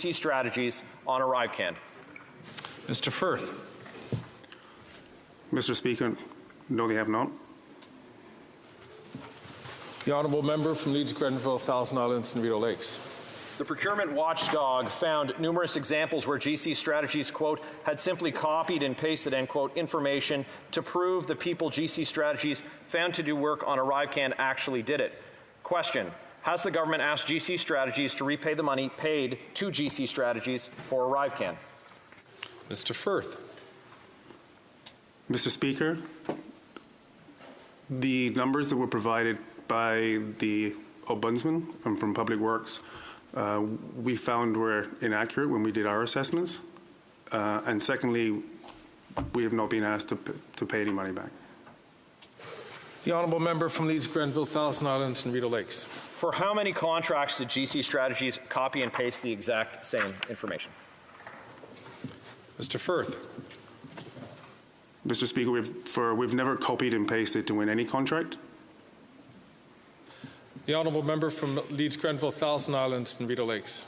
GC Strategies on ArriveCan? Mr. Firth. Mr. Speaker, no, they have not. The honourable member from Leeds, Grenville, Thousand Islands and Rideau Lakes. The procurement watchdog found numerous examples where GC Strategies, quote, had simply copied and pasted, end quote, information to prove the people GC Strategies found to do work on ArriveCan actually did it. Question, has the government asked GC Strategies to repay the money paid to GC Strategies for ArriveCan? Mr. Firth. Mr. Speaker, the numbers that were provided by the Ombudsman and from Public Works we found were inaccurate when we did our assessments. And secondly, we have not been asked to pay any money back. The honourable member from Leeds, Grenville, Thousand Islands and Rideau Lakes. For how many contracts did GC Strategies copy and paste the exact same information? Mr. Firth. Mr. Speaker, we've never copied and pasted to win any contract. The honourable member from Leeds, Grenville, Thousand Islands and Rideau Lakes.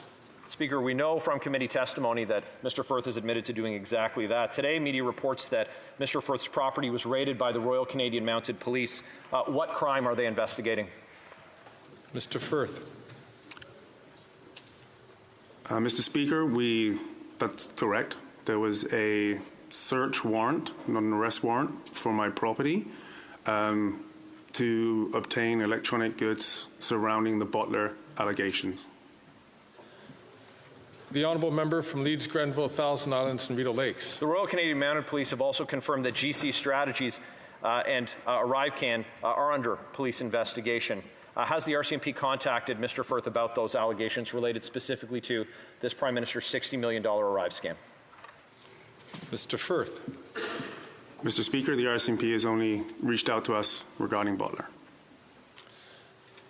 Speaker, we know from committee testimony that Mr. Firth has admitted to doing exactly that. Today, media reports that Mr. Firth's property was raided by the Royal Canadian Mounted Police. What crime are they investigating? Mr. Firth. Mr. Speaker, that's correct. There was a search warrant, not an arrest warrant, for my property to obtain electronic goods surrounding the Butler allegations. The honourable member from Leeds, Grenville, Thousand Islands and Rideau Lakes. The Royal Canadian Mounted Police have also confirmed that GC Strategies and ArriveCan are under police investigation. Has the RCMP contacted Mr. Firth about those allegations related specifically to this Prime Minister's $60 million Arrive scam? Mr. Firth. Mr. Speaker, the RCMP has only reached out to us regarding Butler.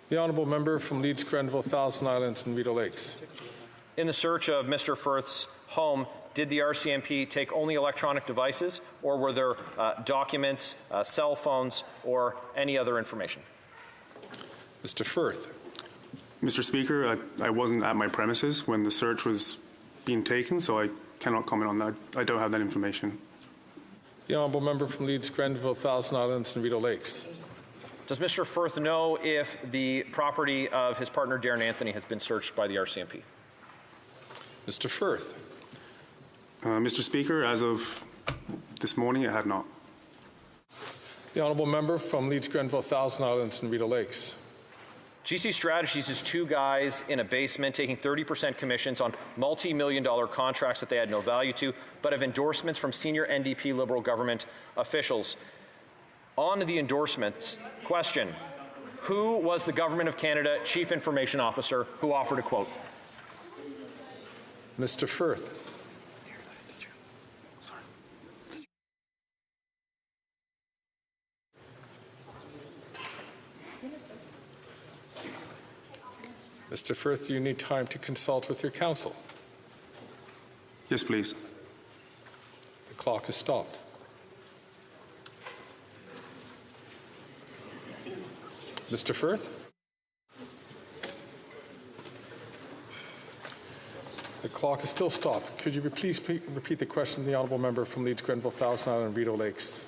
The honourable member from Leeds, Grenville, Thousand Islands and Rideau Lakes. In the search of Mr. Firth's home, did the RCMP take only electronic devices, or were there documents, cell phones, or any other information? Mr. Firth. Mr. Speaker, I wasn't at my premises when the search was being taken, so I cannot comment on that. I don't have that information. The honourable member from Leeds, Grenville, Thousand Islands and Rideau Lakes. Does Mr. Firth know if the property of his partner Darren Anthony has been searched by the RCMP? Mr. Firth. Mr. Speaker, as of this morning, it had not. The honourable member from Leeds, Grenville, Thousand Islands and Rideau Lakes. GC Strategies is two guys in a basement taking 30% commissions on multi-million-dollar contracts that they had no value to, but have endorsements from senior NDP Liberal government officials. On the endorsements, question, who was the Government of Canada Chief Information Officer who offered a quote? Mr. Firth. Mr. Firth, you need time to consult with your counsel. Yes, please. The clock is stopped. Mr. Firth? The clock is still stopped. Could you please repeat the question to the honourable member from Leeds, Grenville, Thousand Island and Rideau Lakes?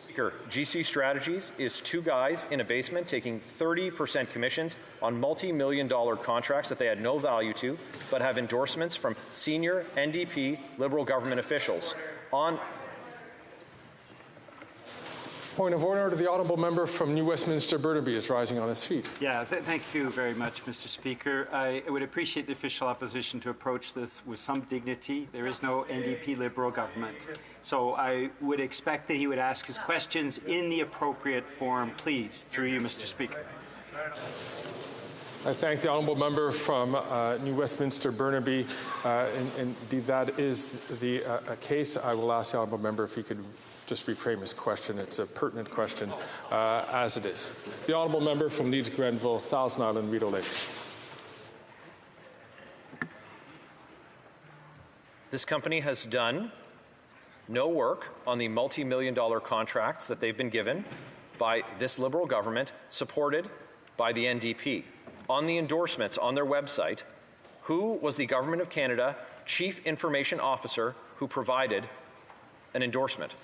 Speaker, GC Strategies is two guys in a basement taking 30% commissions on multi-million-dollar contracts that they had no value to, but have endorsements from senior NDP Liberal government officials. On point of order, the honourable member from New Westminster Burnaby is rising on his feet. Yeah, thank you very much, Mr. Speaker. I would appreciate the official opposition to approach this with some dignity. There is no NDP Liberal government. So I would expect that he would ask his questions in the appropriate form, please, through you, Mr. Speaker. I thank the honourable member from New Westminster Burnaby. Indeed, that is the case. I will ask the honourable member if he could just reframe his question. It's a pertinent question, as it is. The honourable member from Leeds, Grenville, Thousand Island, Rideau Lakes. This company has done no work on the multi-million-dollar contracts that they've been given by this Liberal government, supported by the NDP. On the endorsements on their website, Who was the Government of Canada Chief Information Officer who provided an endorsement?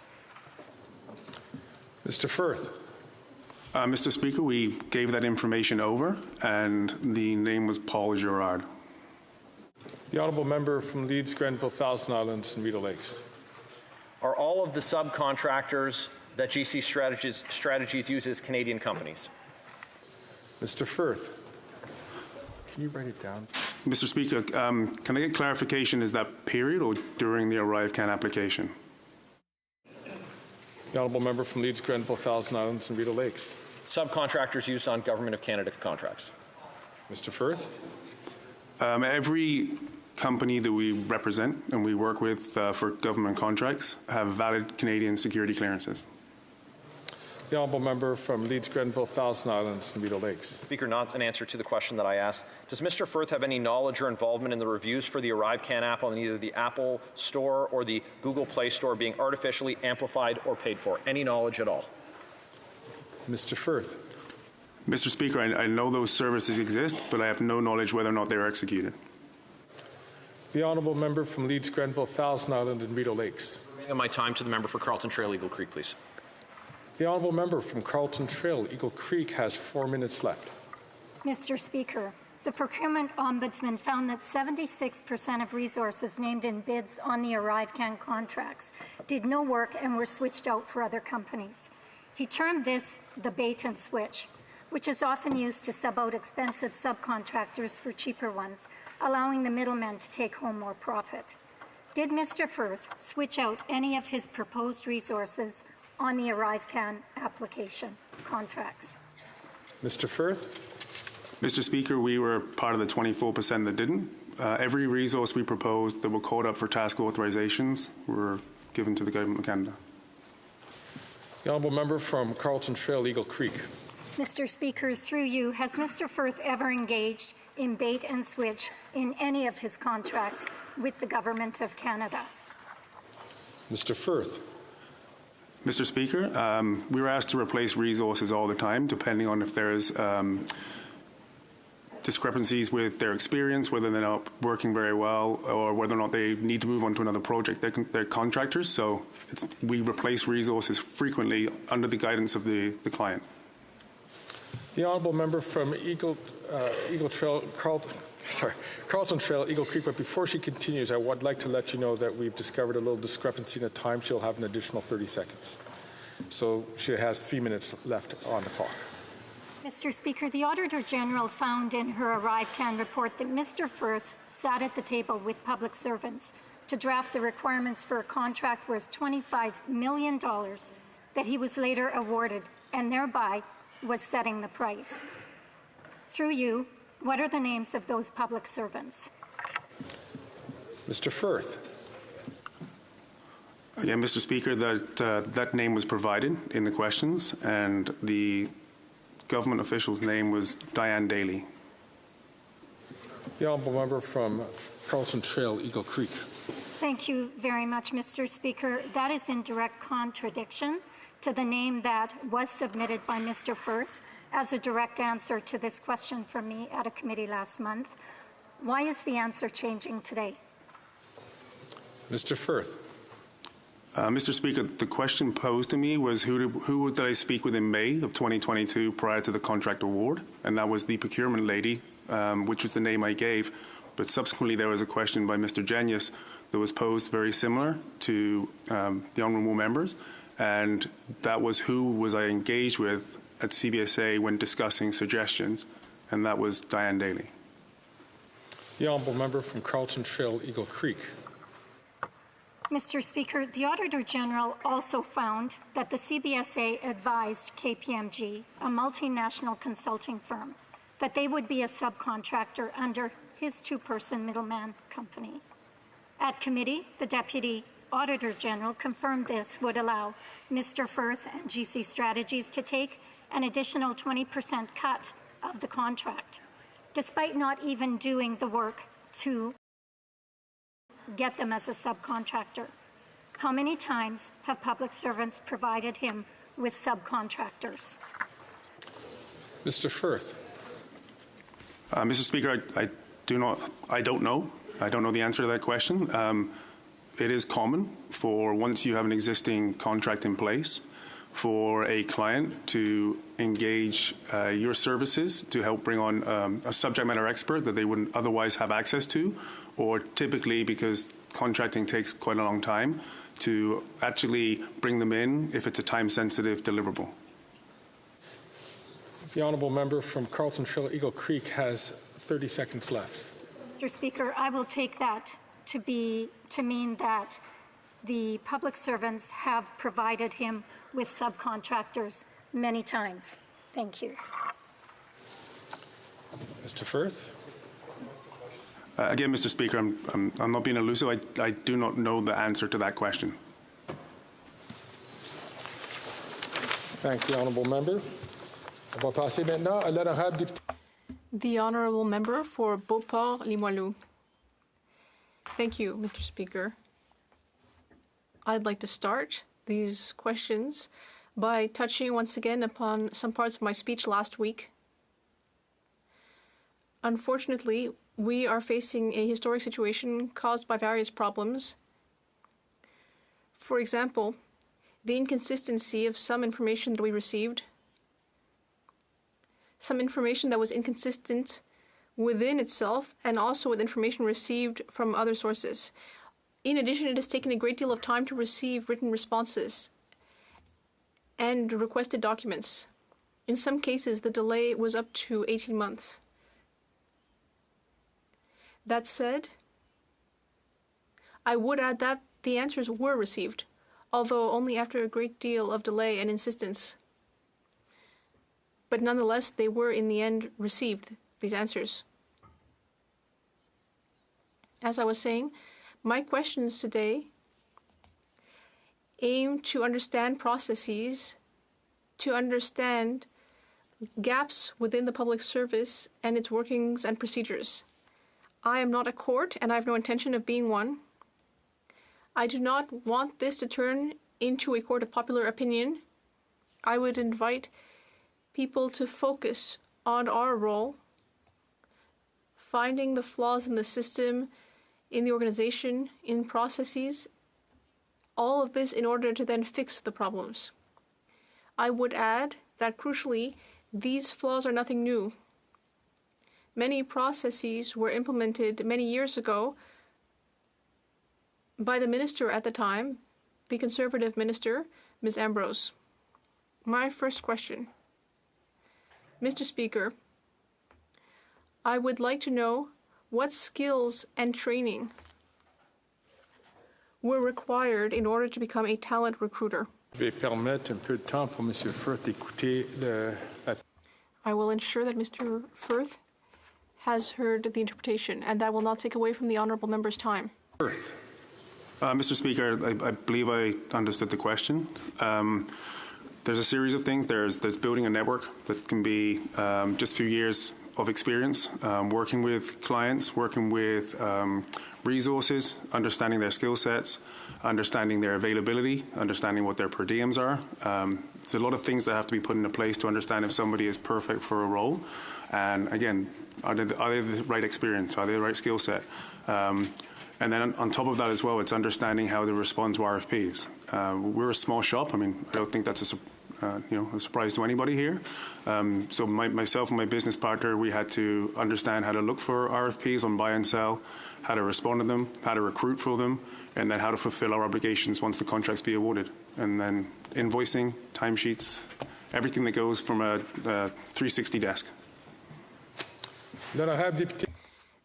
Mr. Firth. Mr. Speaker, we gave that information over, and the name was Paul Girard. The honourable member from Leeds, Grenville, Thousand Islands and Rideau Lakes. Are all of the subcontractors that GC Strategies uses Canadian companies? Mr. Firth. Can you write it down? Mr. Speaker, can I get clarification? Is that period or during the ArriveCAN application? The honourable member from Leeds, Grenville, Thousand Islands and Rideau Lakes. Subcontractors used on Government of Canada contracts. Mr. Firth. Every company that we represent and we work with for government contracts have valid Canadian security clearances. The honourable member from Leeds, Grenville, Thousand Islands and Rideau Lakes. Speaker, not an answer to the question that I asked. Does Mr. Firth have any knowledge or involvement in the reviews for the ArriveCAN app on either the Apple Store or the Google Play Store being artificially amplified or paid for? Any knowledge at all? Mr. Firth. Mr. Speaker, I know those services exist, but I have no knowledge whether or not they're executed. The honourable member from Leeds, Grenville, Thousand Island and Rideau Lakes. Bring my time to the member for Carleton Trail, Eagle Creek, please. The honourable member from Carleton Trail, Eagle Creek, has 4 minutes left. Mr. Speaker, the Procurement Ombudsman found that 76% of resources named in bids on the ArriveCAN contracts did no work and were switched out for other companies. He termed this the bait and switch, which is often used to sub out expensive subcontractors for cheaper ones, allowing the middlemen to take home more profit. Did Mr. Firth switch out any of his proposed resources on the ArriveCAN application contracts? Mr. Firth. Mr. Speaker, we were part of the 24% that didn't. Every resource we proposed that were called up for task authorizations were given to the Government of Canada. The honourable member from Carleton Trail, Eagle Creek. Mr. Speaker, through you, has Mr. Firth ever engaged in bait and switch in any of his contracts with the Government of Canada? Mr. Firth. Mr. Speaker, we were asked to replace resources all the time, depending on if there's discrepancies with their experience, whether they're not working very well, or whether or not they need to move on to another project. They're contractors, so we replace resources frequently under the guidance of the client. The honourable member from Carleton Trail, Eagle Creek. But before she continues, I would like to let you know that we've discovered a little discrepancy in the time. She'll have an additional 30 seconds. So she has 3 minutes left on the clock. Mr. Speaker, the Auditor General found in her ArriveCAN report that Mr. Firth sat at the table with public servants to draft the requirements for a contract worth $25 million that he was later awarded and thereby was setting the price. Through you, what are the names of those public servants? Mr. Firth. Again, Mr. Speaker, that name was provided in the questions, and the government official's name was Diane Daly. The honourable member from Carleton Trail, Eagle Creek. Thank you very much, Mr. Speaker. That is in direct contradiction to the name that was submitted by Mr. Firth as a direct answer to this question from me at a committee last month. Why is the answer changing today? Mr. Firth. Mr. Speaker, the question posed to me was who did I speak with in May of 2022 prior to the contract award, and that was the procurement lady, which was the name I gave. But subsequently there was a question by Mr. Genius that was posed very similar to the honourable members, and that was who was I engaged with at CBSA when discussing suggestions, and that was Diane Daly. The honourable member from Carleton Trail, Eagle Creek. Mr. Speaker, the Auditor General also found that the CBSA advised KPMG, a multinational consulting firm, that they would be a subcontractor under his two-person middleman company. At committee, the Deputy Auditor General confirmed this would allow Mr. Firth and GC Strategies to take an additional 20% cut of the contract, despite not even doing the work to get them as a subcontractor. How many times have public servants provided him with subcontractors? Mr. Firth. Mr. Speaker, I don't know. I don't know the answer to that question. It is common for, once you have an existing contract in place, for a client to engage your services to help bring on a subject matter expert that they wouldn't otherwise have access to, or typically, because contracting takes quite a long time, to actually bring them in if it's a time-sensitive deliverable. The honourable member from Carlton Trail Eagle Creek has 30 seconds left. Mr. Speaker, I will take that to mean that the public servants have provided him with subcontractors many times. Thank you. Mr. Firth? Again, Mr. Speaker, I'm not being elusive. I do not know the answer to that question. Thank the honourable member. On va passer maintenant à l'honorable député. The honourable member for Beauport-Limoilou. Thank you, Mr. Speaker. I'd like to start these questions by touching once again upon some parts of my speech last week. Unfortunately, we are facing a historic situation caused by various problems. For example, the inconsistency of some information that we received, some information that was inconsistent within itself and also with information received from other sources. In addition, it has taken a great deal of time to receive written responses and requested documents. In some cases, the delay was up to 18 months. That said, I would add that the answers were received, although only after a great deal of delay and insistence. But nonetheless, they were in the end received, these answers. As I was saying, my questions today aim to understand processes, to understand gaps within the public service and its workings and procedures. I am not a court, and I have no intention of being one. I do not want this to turn into a court of popular opinion. I would invite people to focus on our role, finding the flaws in the system, in the organization, in processes, all of this in order to then fix the problems. I would add that, crucially, these flaws are nothing new. Many processes were implemented many years ago by the minister at the time, the Conservative minister, Ms. Ambrose. My first question. Mr. Speaker, I would like to know what skills and training were required in order to become a talent recruiter. Je vais permettre un peu de temps pour M. Firth d'écouter la... I will ensure that Mr. Firth has heard the interpretation, and that will not take away from the honourable member's time. Firth. Mr. Speaker, I believe I understood the question. There's a series of things. There's building a network that can be just a few years of experience, working with clients, working with resources, understanding their skill sets, understanding their availability, understanding what their per diems are. There's a lot of things that have to be put into place to understand if somebody is perfect for a role. And again, are they the right experience? Are they the right skill set? And then on top of that as well, it's understanding how to respond to RFPs. We're a small shop. I mean, I don't think that's a surprise to anybody here. So myself and my business partner, we had to understand how to look for RFPs on buy and sell, how to respond to them, how to recruit for them, and then how to fulfill our obligations once the contracts be awarded. And then invoicing, timesheets, everything that goes from a 360 desk.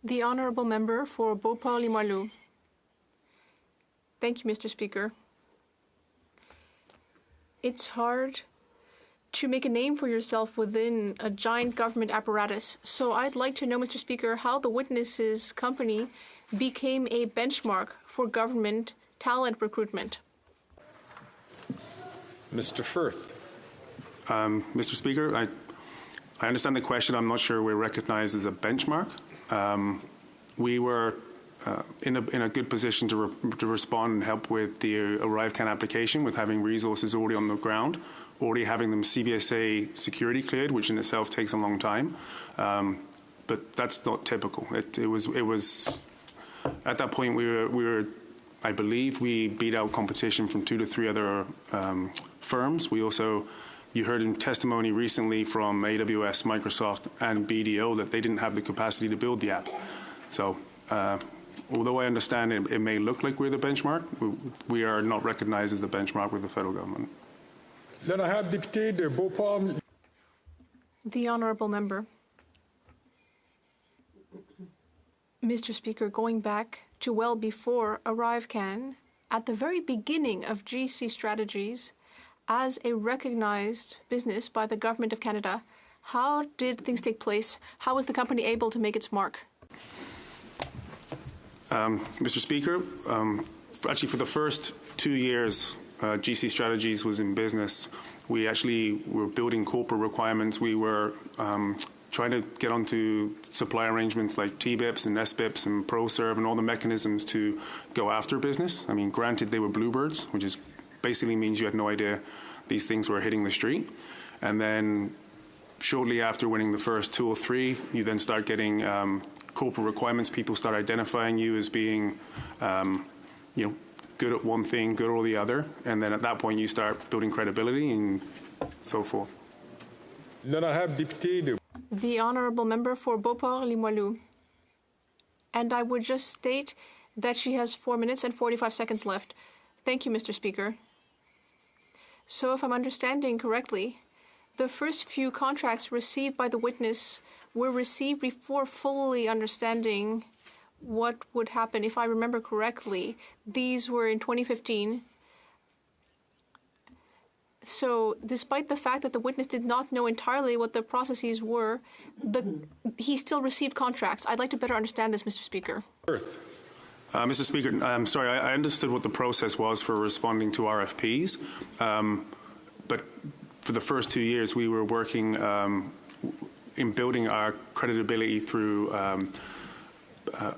The honourable member for Beauport-Limoilou. Thank you, Mr. Speaker. It's hard to make a name for yourself within a giant government apparatus. So I'd like to know, Mr. Speaker, how the Witnesses Company became a benchmark for government talent recruitment. Mr. Firth. Mr. Speaker, I understand the question. I'm not sure we're recognized as a benchmark. We were in a good position to respond and help with the ArriveCAN application, with having resources already on the ground, already having them CBSA security cleared, which in itself takes a long time. but that's not typical. It was at that point we were I believe we beat out competition from 2 to 3 other firms. We also, you heard in testimony recently from AWS, Microsoft, and BDO that they didn't have the capacity to build the app. So although I understand it may look like we're the benchmark, we are not recognized as the benchmark with the federal government. The honourable member. Mr. Speaker, going back to well before ArriveCan, at the very beginning of GC Strategies, as a recognized business by the Government of Canada, how did things take place? How was the company able to make its mark? Mr. Speaker, actually for the first 2 years GC Strategies was in business, we actually were building corporate requirements. We were trying to get onto supply arrangements like TBIPs and SBIPs and ProServe and all the mechanisms to go after business. I mean, granted, they were bluebirds, which is basically means you had no idea these things were hitting the street. And then shortly after winning the first 2 or 3, you then start getting corporate requirements. People start identifying you as being, good at one thing, good at the other. And then at that point, you start building credibility and so forth. The honourable member for Beauport-Limoilou. And I would just state that she has 4 minutes and 45 seconds left. Thank you, Mr. Speaker. So if I'm understanding correctly, the first few contracts received by the witness were received before fully understanding what would happen. If I remember correctly, these were in 2015. So despite the fact that the witness did not know entirely what the processes were, he still received contracts. I'd like to better understand this, Mr. Speaker. Firth. Mr. Speaker, I'm sorry, I understood what the process was for responding to RFPs, but for the first 2 years we were working in building our credibility through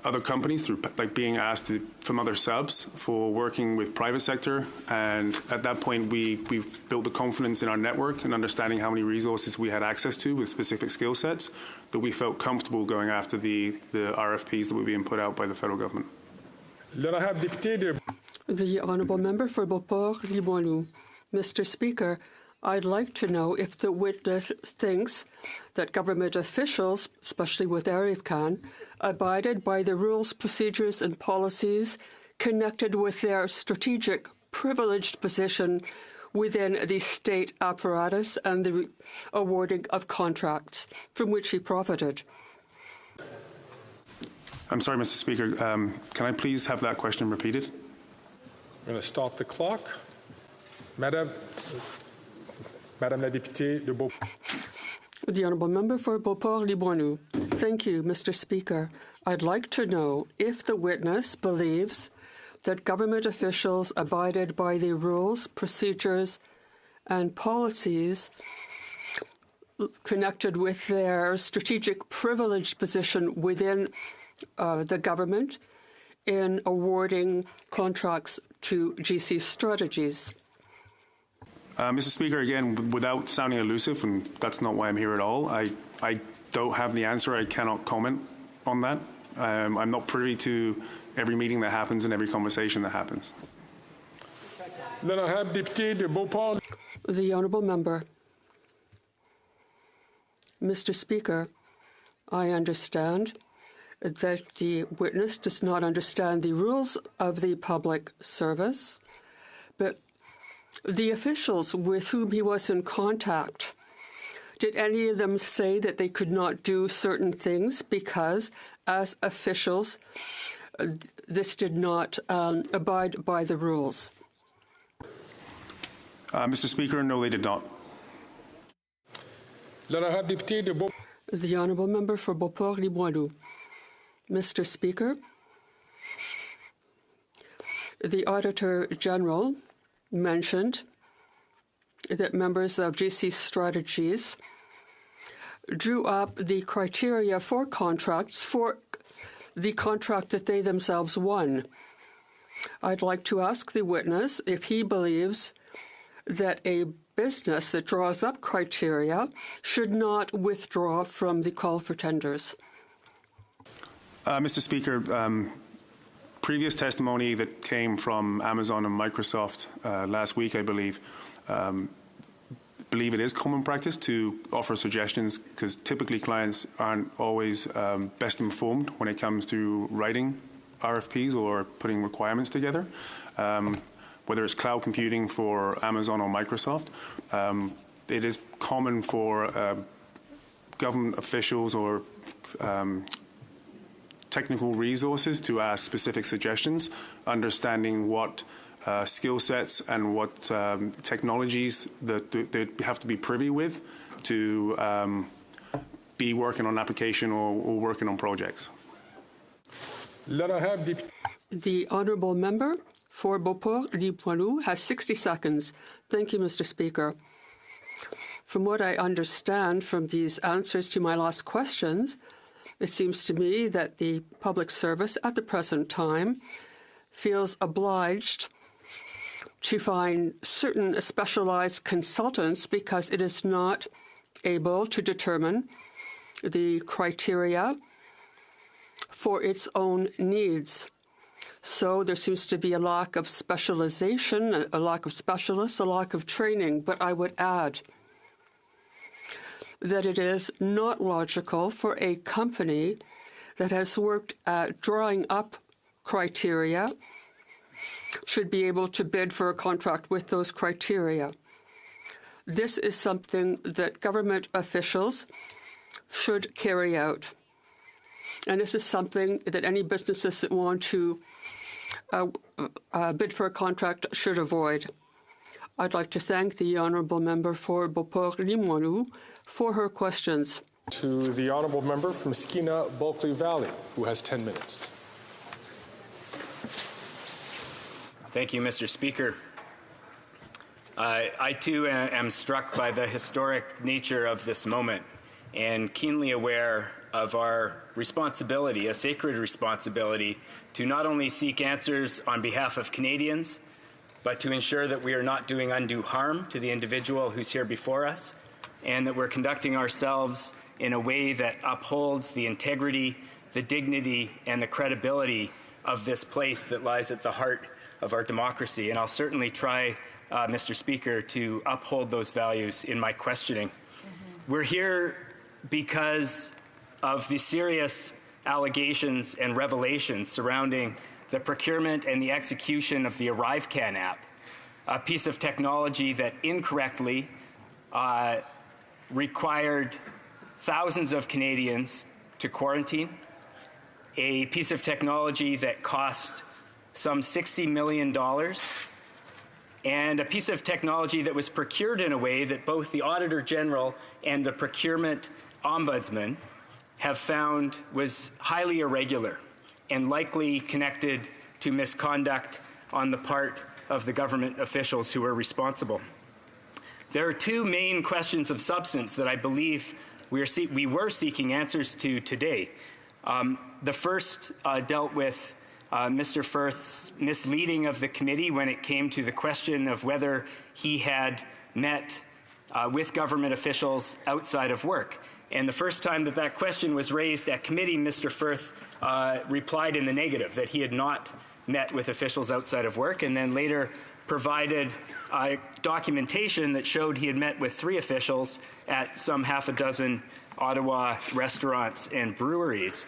other companies, through like being asked from other subs for working with private sector, and at that point we've built the confidence in our network and understanding how many resources we had access to with specific skill sets that we felt comfortable going after the RFPs that were being put out by the federal government. The honourable member for Beauport-Limoilou. Mr. Speaker, I'd like to know if the witness thinks that government officials, especially with ArriveCan, abided by the rules, procedures and policies connected with their strategic privileged position within the state apparatus and the awarding of contracts from which he profited. I'm sorry, Mr. Speaker. Can I please have that question repeated? I'm going to stop the clock. Madame la députée de Beauport. The honourable member for Beauport-Limoilou. Thank you, Mr. Speaker. I'd like to know if the witness believes that government officials abided by the rules, procedures, and policies connected with their strategic privileged position within the government in awarding contracts to GC Strategies. Mr. Speaker, again, without sounding elusive, and that's not why I'm here at all, I don't have the answer. I cannot comment on that. I'm not privy to every meeting that happens and every conversation that happens. The honourable member. Mr. Speaker, I understand that the witness does not understand the rules of the public service, but the officials with whom he was in contact, did any of them say that they could not do certain things because, as officials, this did not abide by the rules? Mr. Speaker, no, they did not. The honourable member for Beauport-Limoilou. Mr. Speaker, the Auditor General mentioned that members of GC Strategies drew up the criteria for contracts for the contract that they themselves won. I'd like to ask the witness if he believes that a business that draws up criteria should not withdraw from the call for tenders. Mr. Speaker, previous testimony that came from Amazon and Microsoft last week, I believe it is common practice to offer suggestions, because typically clients aren't always best informed when it comes to writing RFPs or putting requirements together. Whether it's cloud computing for Amazon or Microsoft, it is common for government officials or technical resources to ask specific suggestions, understanding what skill sets and what technologies that they have to be privy with to be working on an application or working on projects. The honourable member for Beauport-Limoilou has 60 seconds. Thank you, Mr. Speaker. From what I understand from these answers to my last questions, it seems to me that the public service at the present time feels obliged to find certain specialized consultants because it is not able to determine the criteria for its own needs. So there seems to be a lack of specialization, a lack of specialists, a lack of training. But I would add that it is not logical for a company that has worked at drawing up criteria should be able to bid for a contract with those criteria. This is something that government officials should carry out. And this is something that any businesses that want to bid for a contract should avoid. I'd like to thank the honourable member for Beauport-Limoilou for her questions. To the honourable member from Skeena-Bulkley Valley, who has 10 minutes. Thank you, Mr. Speaker. I too am struck by the historic nature of this moment and keenly aware of our responsibility, a sacred responsibility, to not only seek answers on behalf of Canadians, but to ensure that we are not doing undue harm to the individual who's here before us, and that we're conducting ourselves in a way that upholds the integrity, the dignity, and the credibility of this place that lies at the heart of our democracy. And I'll certainly try, Mr. Speaker, to uphold those values in my questioning. We're here because of the serious allegations and revelations surrounding the procurement and the execution of the ArriveCan app, a piece of technology that incorrectly required thousands of Canadians to quarantine, a piece of technology that cost some $60 million, and a piece of technology that was procured in a way that both the Auditor General and the Procurement Ombudsman have found was highly irregular and likely connected to misconduct on the part of the government officials who were responsible. There are two main questions of substance that I believe we were seeking answers to today. The first dealt with Mr. Firth's misleading of the committee when it came to the question of whether he had met with government officials outside of work. And the first time that that question was raised at committee, Mr. Firth replied in the negative, that he had not met with officials outside of work, and then later provided documentation that showed he had met with 3 officials at some half a dozen Ottawa restaurants and breweries.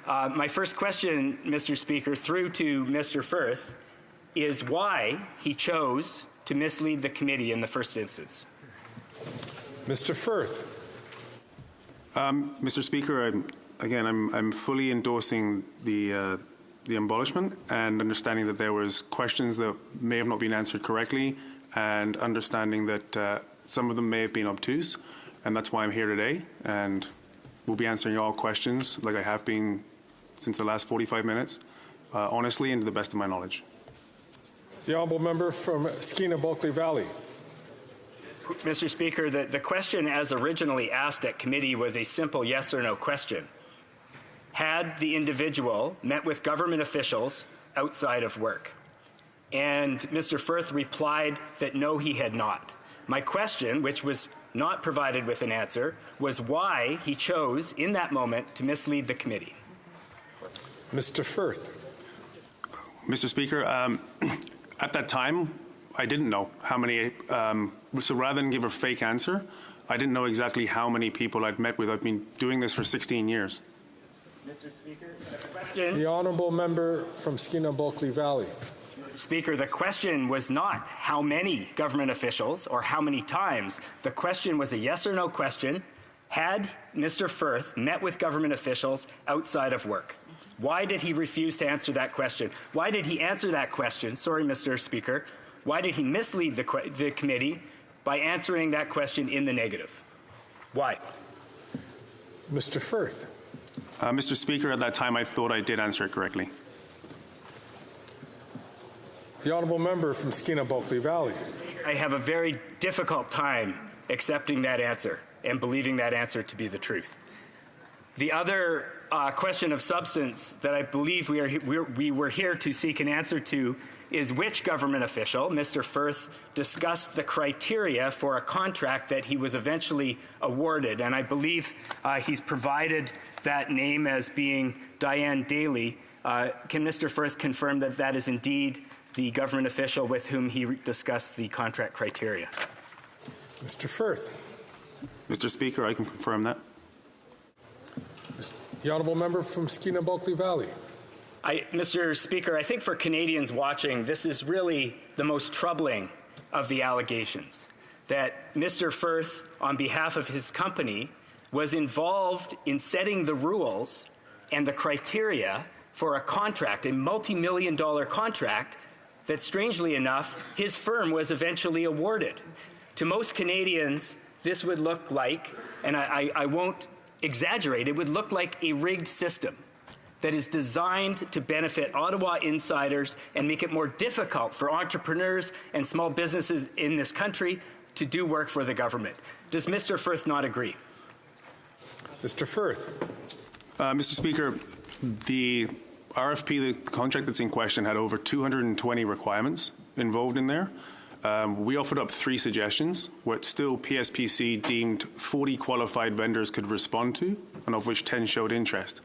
My first question, Mr. Speaker, through to Mr. Firth, is why he chose to mislead the committee in the first instance. Mr. Firth. Mr. Speaker, I'm fully endorsing the abolishment and understanding that there was questions that may have not been answered correctly, and understanding that some of them may have been obtuse, and that's why I'm here today, and we'll be answering all questions like I have been since the last 45 minutes, honestly and to the best of my knowledge. The honourable member from Skeena-Bulkley Valley. Mr. Speaker, the question as originally asked at committee was a simple yes or no question. Had the individual met with government officials outside of work? And Mr. Firth replied that no, he had not. My question, which was not provided with an answer, was why he chose in that moment to mislead the committee. Mr. Firth. Mr. Speaker, at that time, I didn't know how many, so rather than give a fake answer, I didn't know exactly how many people I'd met with. I've been doing this for 16 years. Mr. Speaker, the question. The honourable member from Skeena-Bulkley Valley. Speaker, the question was not how many government officials or how many times. The question was a yes or no question. Had Mr. Firth met with government officials outside of work? Why did he refuse to answer that question? Why did he answer that question? Sorry, Mr. Speaker. Why did he mislead the committee by answering that question in the negative? Why? Mr. Firth. Mr. Speaker, at that time, I thought I did answer it correctly. The honourable member from Skeena-Bulkley Valley. I have a very difficult time accepting that answer and believing that answer to be the truth. The other question of substance that I believe we were here to seek an answer to is which government official, Mr. Firth, discussed the criteria for a contract that he was eventually awarded. And I believe he's provided that name as being Diane Daly. Can Mr. Firth confirm that that is indeed the government official with whom he discussed the contract criteria? Mr. Firth. Mr. Speaker, I can confirm that. The honourable member from Skeena-Bulkley Valley. Mr. Speaker, I think for Canadians watching, this is really the most troubling of the allegations, that Mr. Firth, on behalf of his company, was involved in setting the rules and the criteria for a contract, a multi-million-dollar contract, that strangely enough, his firm was eventually awarded. To most Canadians, this would look like, and I won't exaggerate, it would look like a rigged system that is designed to benefit Ottawa insiders and make it more difficult for entrepreneurs and small businesses in this country to do work for the government. Does Mr. Firth not agree? Mr. Firth. Mr. Speaker, the RFP, the contract that's in question, had over 220 requirements involved in there. We offered up 3 suggestions, which still PSPC deemed 40 qualified vendors could respond to, and of which 10 showed interest.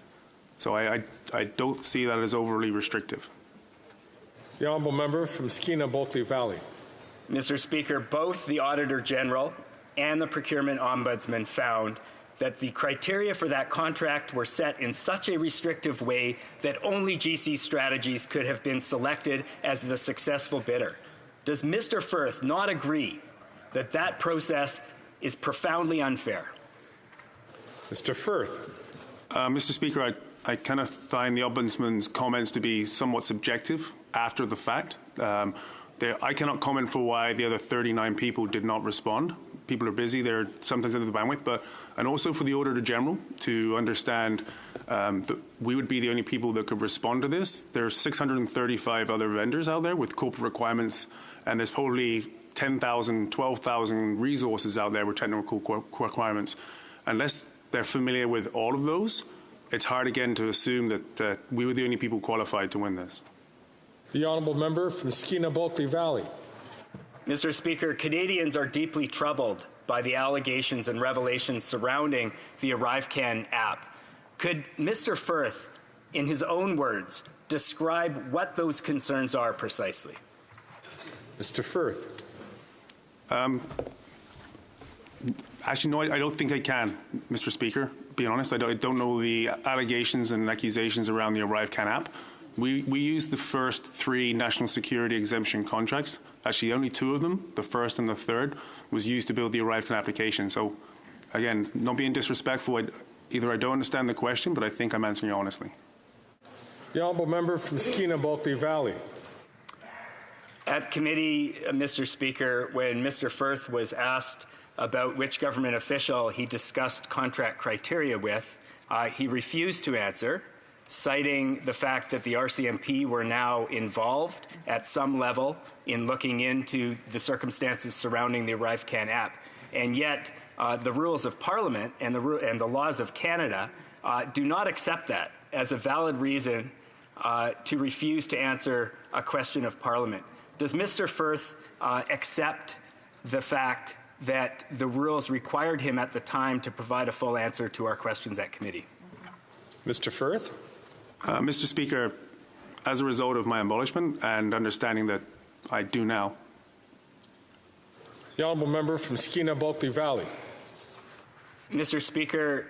So I don't see that as overly restrictive. The honourable member from Skeena-Bulkley Valley. Mr. Speaker, both the Auditor General and the Procurement Ombudsman found that the criteria for that contract were set in such a restrictive way that only GC Strategies could have been selected as the successful bidder. Does Mr. Firth not agree that that process is profoundly unfair? Mr. Firth. Mr. Speaker, I kind of find the Ombudsman's comments to be somewhat subjective after the fact. I cannot comment for why the other 39 people did not respond. People are busy, they're sometimes under the bandwidth, and also for the Auditor General to understand that we would be the only people that could respond to this. There's 635 other vendors out there with corporate requirements, and there's probably 10,000, 12,000 resources out there with technical requirements. Unless they're familiar with all of those, it's hard again to assume that we were the only people qualified to win this. The honourable member from Skeena-Bulkley Valley. Mr. Speaker, Canadians are deeply troubled by the allegations and revelations surrounding the ArriveCan app. Could Mr. Firth, in his own words, describe what those concerns are precisely? Mr. Firth. Actually, no, I don't think I can, Mr. Speaker. Being honest, I don't know the allegations and accusations around the ArriveCan app. We used the first 3 national security exemption contracts. Actually, only 2 of them, the first and the third, was used to build the ArriveCan application. So, again, not being disrespectful, either I don't understand the question, but I think I'm answering it honestly. The honourable member from Skeena-Bulkley Valley. At committee, Mr. Speaker, when Mr. Firth was asked about which government official he discussed contract criteria with, he refused to answer, citing the fact that the RCMP were now involved at some level in looking into the circumstances surrounding the ArriveCan app. And yet, the rules of Parliament and the laws of Canada do not accept that as a valid reason to refuse to answer a question of Parliament. Does Mr. Firth accept the fact that the rules required him at the time to provide a full answer to our questions at committee? Mr. Firth. Mr. Speaker, as a result of my abolishment and understanding that I do now. The honourable member from Skeena Bulkley Valley. Mr. Speaker,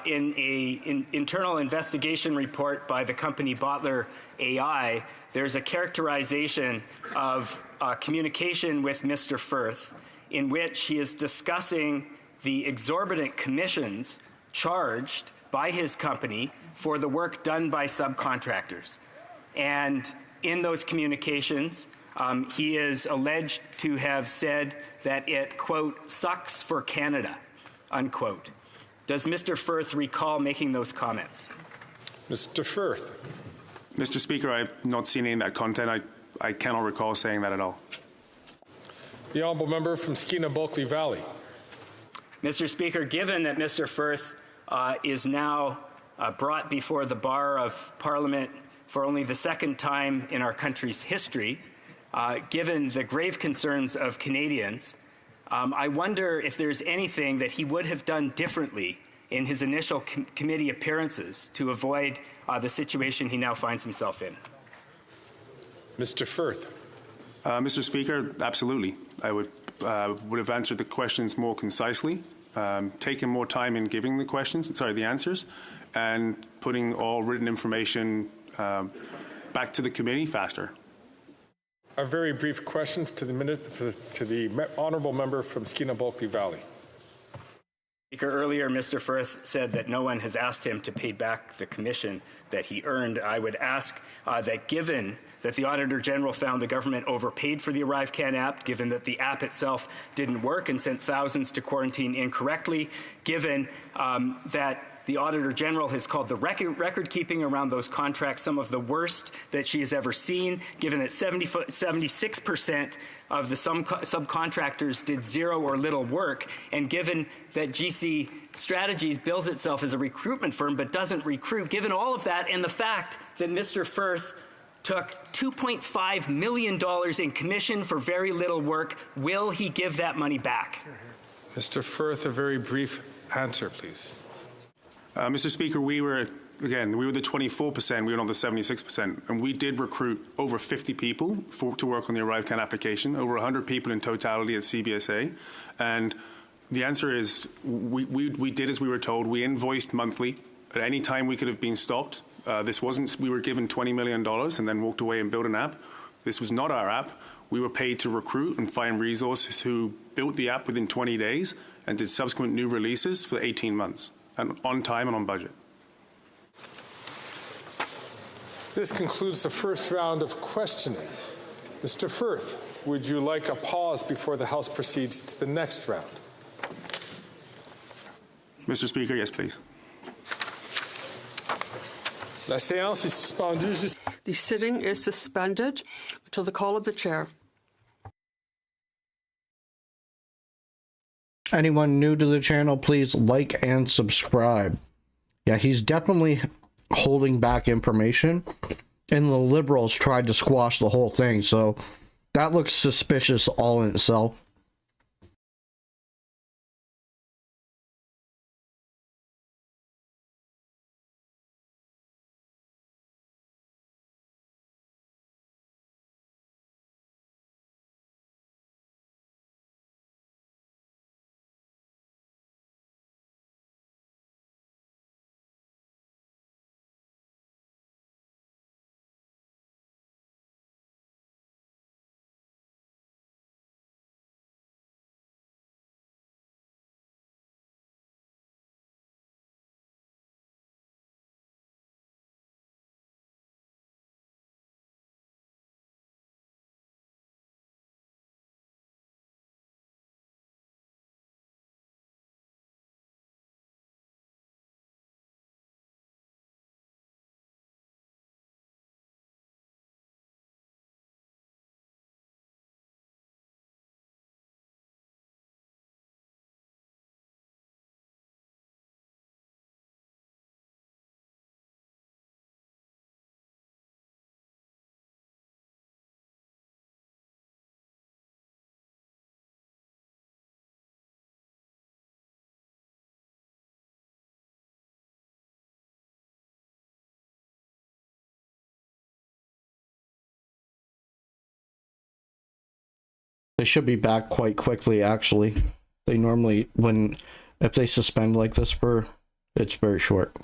in an internal investigation report by the company Bottler AI, there's a characterization of communication with Mr. Firth in which he is discussing the exorbitant commissions charged by his company for the work done by subcontractors. And in those communications, he is alleged to have said that it, quote, sucks for Canada, unquote. Does Mr. Firth recall making those comments? Mr. Firth. Mr. Speaker, I've not seen any of that content. I cannot recall saying that at all. The honourable member from Skeena Bulkley Valley. Mr. Speaker, given that Mr. Firth is now brought before the bar of Parliament for only the second time in our country's history, given the grave concerns of Canadians, I wonder if there's anything that he would have done differently in his initial committee appearances to avoid the situation he now finds himself in. Mr. Firth. Mr. Speaker, absolutely. I would have answered the questions more concisely, taken more time in giving the answers, and putting all written information back to the committee faster. A very brief question to the honourable member from Skeena Bulkley Valley. Speaker, earlier Mr. Firth said that no one has asked him to pay back the commission that he earned. I would ask that given that the Auditor General found the government overpaid for the ArriveCAN app, given that the app itself didn't work and sent thousands to quarantine incorrectly, given that the Auditor General has called the record keeping around those contracts some of the worst that she has ever seen, given that 76% of the subcontractors did zero or little work, and given that GC Strategies bills itself as a recruitment firm but doesn't recruit, given all of that and the fact that Mr. Firth took $2.5 million in commission for very little work, will he give that money back? Mr. Firth, a very brief answer, please. Mr. Speaker, we were the 24%, we were not the 76%, and we did recruit over 50 people to work on the ArriveCAN application, over 100 people in totality at CBSA, and the answer is we did as we were told. We invoiced monthly. At any time we could have been stopped. We were given $20 million and then walked away and built an app. This was not our app. We were paid to recruit and find resources who built the app within 20 days and did subsequent new releases for 18 months, and on time and on budget. This concludes the first round of questioning. Mr. Firth, would you like a pause before the House proceeds to the next round? Mr. Speaker, yes, please. La séance est suspendue. The sitting is suspended until the call of the chair. Anyone new to the channel, please like and subscribe. Yeah, he's definitely holding back information, and the Liberals tried to squash the whole thing, so that looks suspicious all in itself. They should be back quite quickly, actually. They normally, if they suspend like this it's very short.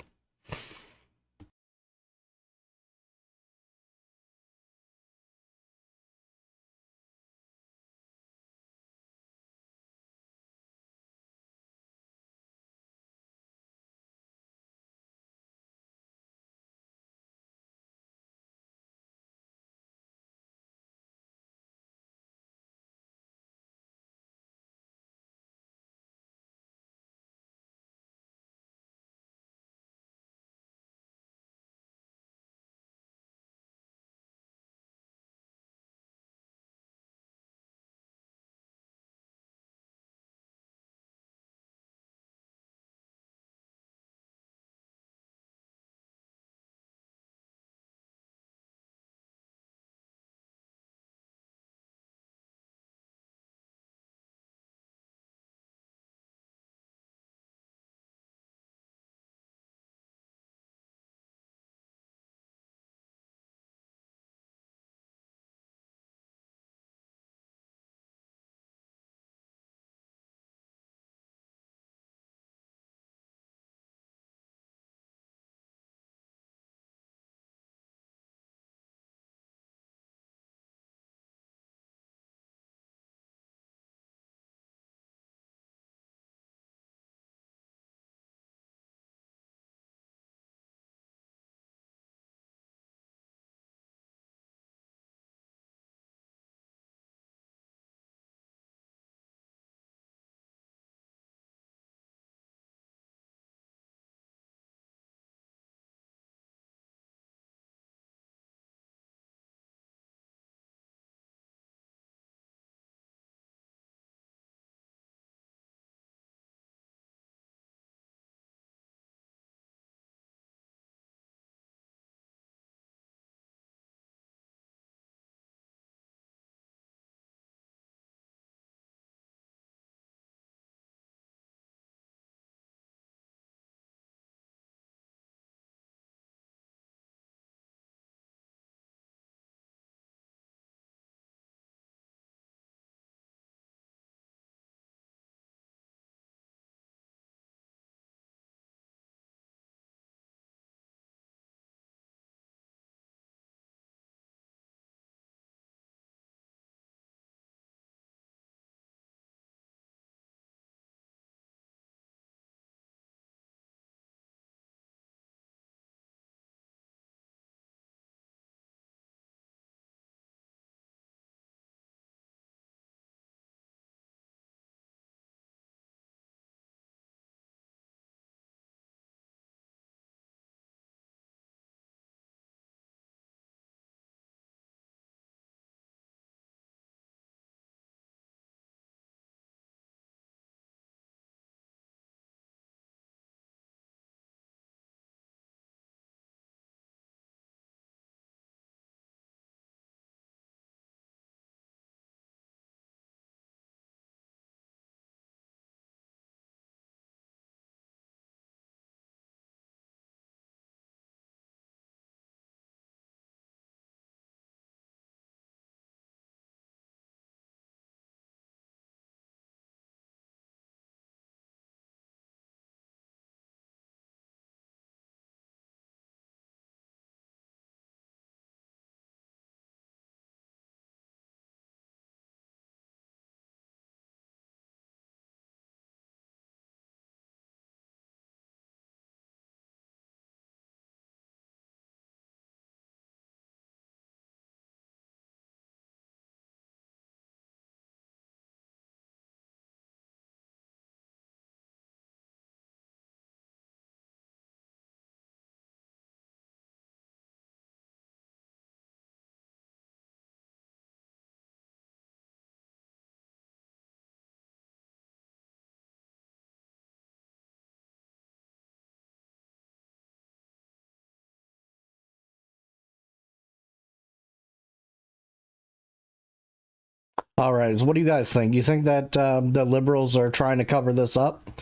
All right. So what do you guys think? You think that the liberals are trying to cover this up?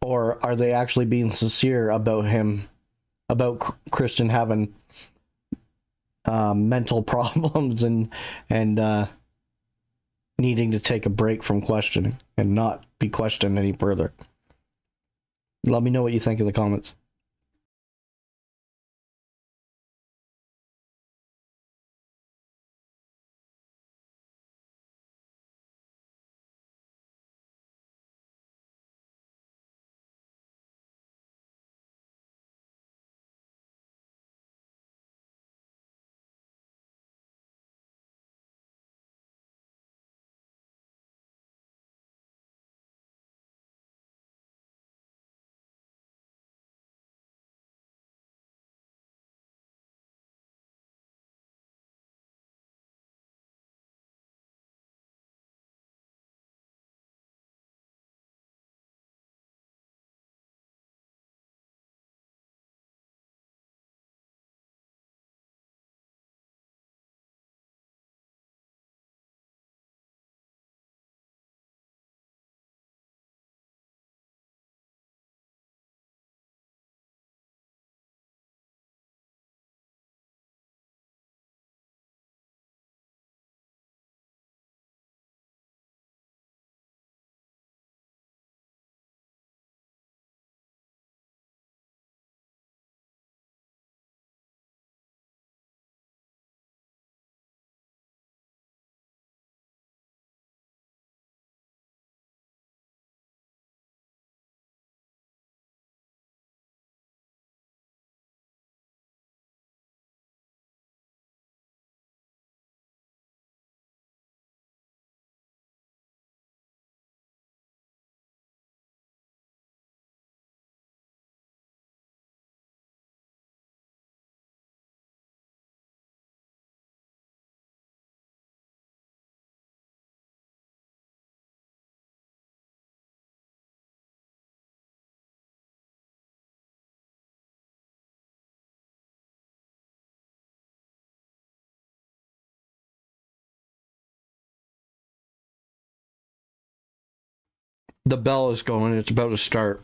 Or are they actually being sincere about him, about Kristian having mental problems and needing to take a break from questioning and not be questioned any further. Let me know what you think in the comments. The bell is going. It's about to start.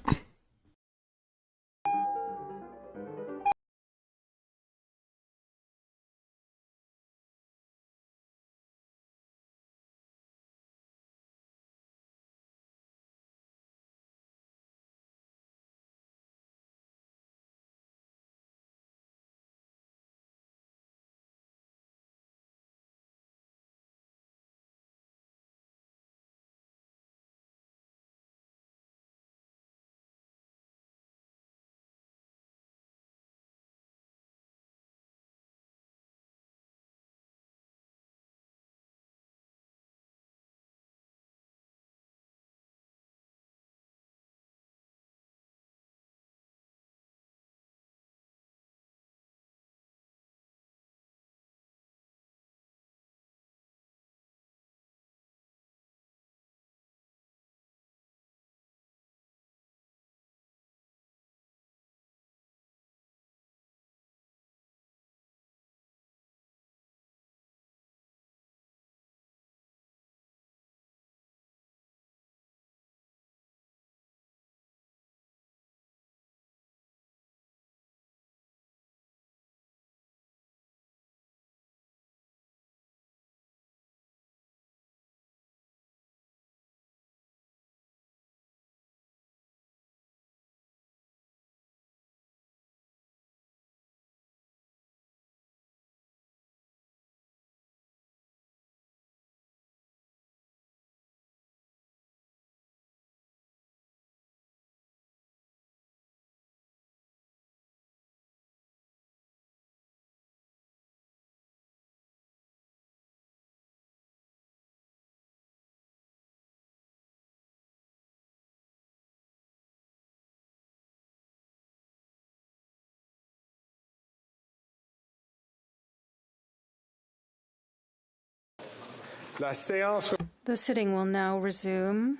The sitting will now resume.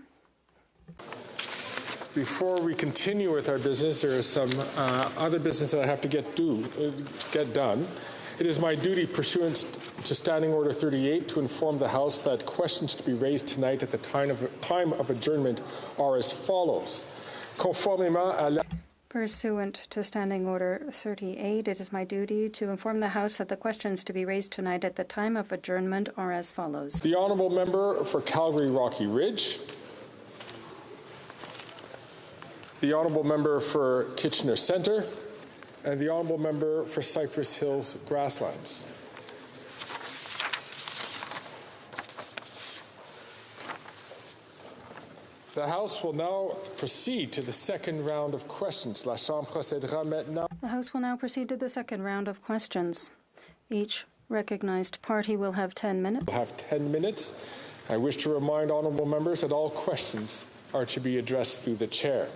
Before we continue with our business, there is some other business that I have to get done. It is my duty, pursuant to Standing Order 38, to inform the House that questions to be raised tonight at the time of adjournment are as follows. Conformément à la Pursuant to Standing Order 38, it is my duty to inform the House that the questions to be raised tonight at the time of adjournment are as follows. The honourable member for Calgary Rocky Ridge. The honourable member for Kitchener Centre. And the honourable member for Cypress Hills Grasslands. The House will now proceed to the second round of questions. La Chambre procédera maintenant. The House will now proceed to the second round of questions. Each recognized party will have 10 minutes. We'll have 10 minutes. I wish to remind honourable members that all questions are to be addressed through the chair.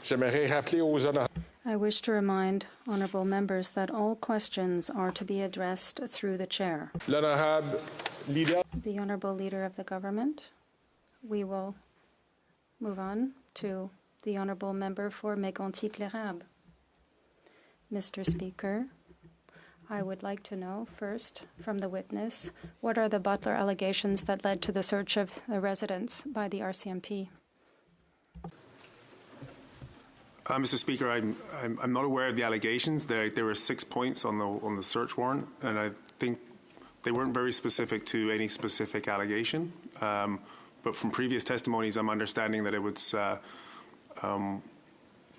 J'aimerais rappeler aux honorables. I wish to remind honourable members that all questions are to be addressed through the chair. L'honorable leader. The Honourable Leader of the Government. We will move on to the Honourable Member for Mégantic-l'Érable. Mr. Speaker, I would like to know first from the witness, what are the Butler allegations that led to the search of the residence by the RCMP? Mr. Speaker, I'm not aware of the allegations. There were 6 points on the search warrant, and I think they weren't very specific to any specific allegation. But from previous testimonies, I'm understanding that it was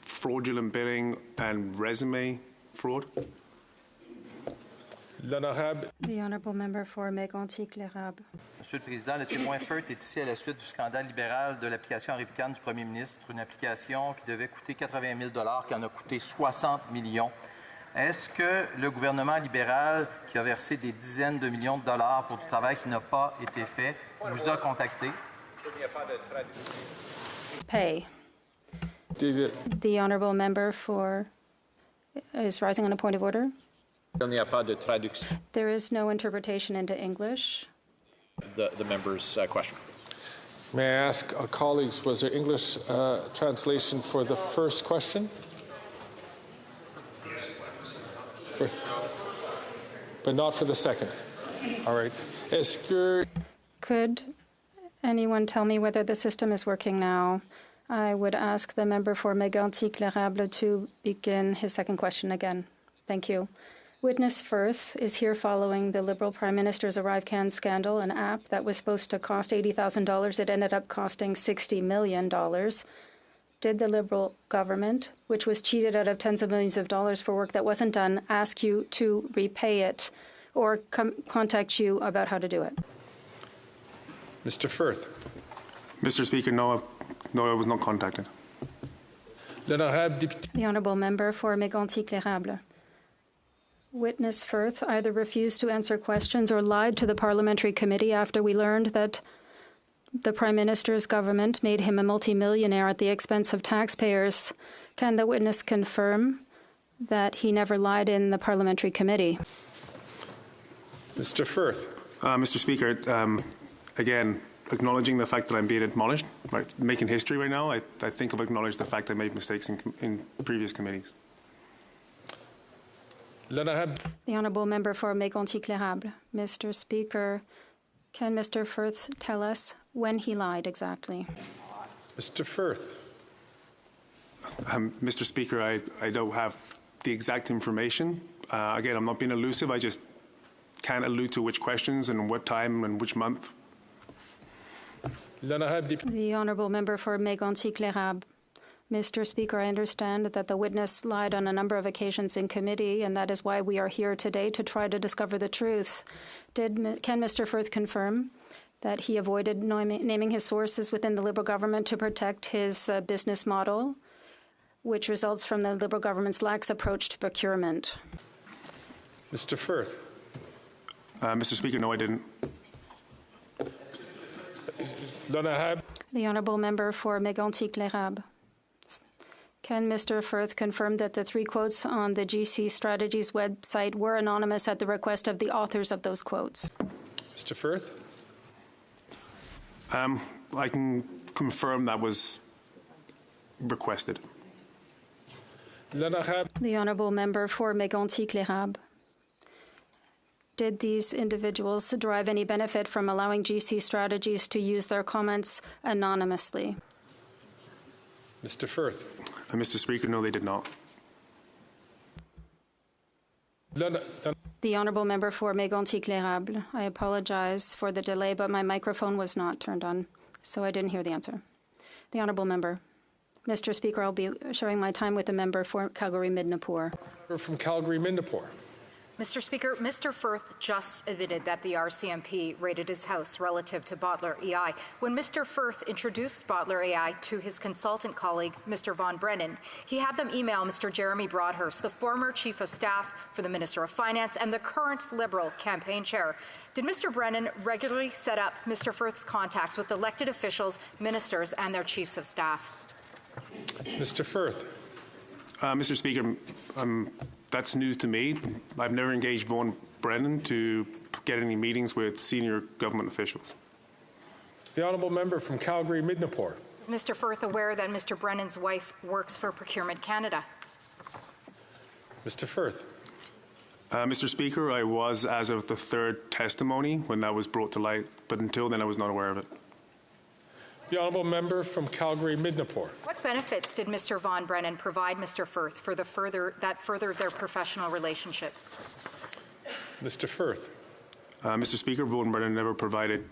fraudulent billing and resume fraud. The Honourable Member for Mégantic-l'Érable. Monsieur le Président, le témoin Firth est ici à la suite du scandale libéral de l'application Arrivcan du Premier ministre, une application qui devait coûter 80 000 $, qui en a coûté 60 millions. Est-ce que le gouvernement libéral, qui a versé des dizaines de millions de dollars pour du travail qui n'a pas été fait, vous a contacté? Pay. The Honourable Member for is rising on a point of order. There is no interpretation into English. The member's question. May I ask colleagues, was there English translation for the first question? But not for the second. All right. Could anyone tell me whether the system is working now? I would ask the member for Mégantic-l'Érable to begin his second question again. Thank you. Witness Firth is here following the Liberal Prime Minister's ArriveCan scandal, an app that was supposed to cost $80,000. It ended up costing $60 million. Did the Liberal government, which was cheated out of tens of millions of dollars for work that wasn't done, ask you to repay it or contact you about how to do it? Mr. Firth. Mr. Speaker, no, I was not contacted. The Honourable Member for Mégantic-l'Érable. Witness Firth either refused to answer questions or lied to the Parliamentary Committee after we learned that the Prime Minister's government made him a multimillionaire at the expense of taxpayers. Can the witness confirm that he never lied in the Parliamentary Committee? Mr. Firth. Mr. Speaker, again, acknowledging the fact that I'm being admonished, right, making history right now, I think I've acknowledged the fact I made mistakes in previous committees. The Honourable Member for Mégantic-l'Érable. Mr. Speaker, can Mr. Firth tell us when he lied exactly? Mr. Firth. Mr. Speaker, I don't have the exact information. Again, I'm not being elusive. I just can't allude to which questions and what time and which month. The Honourable Member for Mégantic-l'Érable. Mr. Speaker, I understand that the witness lied on a number of occasions in committee, and that is why we are here today to try to discover the truth. Can Mr. Firth confirm that he avoided naming his sources within the Liberal government to protect his business model, which results from the Liberal government's lax approach to procurement? Mr. Firth. Mr. Speaker, no, I didn't. The Honourable Member for Mégantic-l'Érable. Can Mr. Firth confirm that the 3 quotes on the GC Strategies website were anonymous at the request of the authors of those quotes? Mr. Firth? I can confirm that was requested. The Honourable Member for Mégantic-l'Érable. Did these individuals derive any benefit from allowing GC Strategies to use their comments anonymously? Mr. Firth. Mr. Speaker, no, they did not. The honourable member for Mégantic-L'Érable. I apologize for the delay, but my microphone was not turned on, so I didn't hear the answer. The honourable member. Mr. Speaker, I'll be sharing my time with the member for Calgary-Midnapore. From Calgary-Midnapore. Mr. Speaker, Mr. Firth just admitted that the RCMP raided his house relative to Bottler AI. When Mr. Firth introduced Bottler AI to his consultant colleague, Mr. Von Brennan, he had them email Mr. Jeremy Broadhurst, the former Chief of Staff for the Minister of Finance and the current Liberal campaign chair. Did Mr. Brennan regularly set up Mr. Firth's contacts with elected officials, ministers, and their Chiefs of Staff? Mr. Firth. Mr. Speaker, that's news to me. I've never engaged Von Brennan to get any meetings with senior government officials. The honourable member from Calgary-Midnapore. Mr. Firth aware that Mr. Brennan's wife works for Procurement Canada? Mr. Firth. Mr. Speaker, I was as of the third testimony when that was brought to light, but until then I was not aware of it. The honourable member from Calgary-Midnapore. What benefits did Mr. Von Brennan provide Mr. Firth for that furthered their professional relationship? Mr. Firth. Mr. Speaker, Von Brennan never provided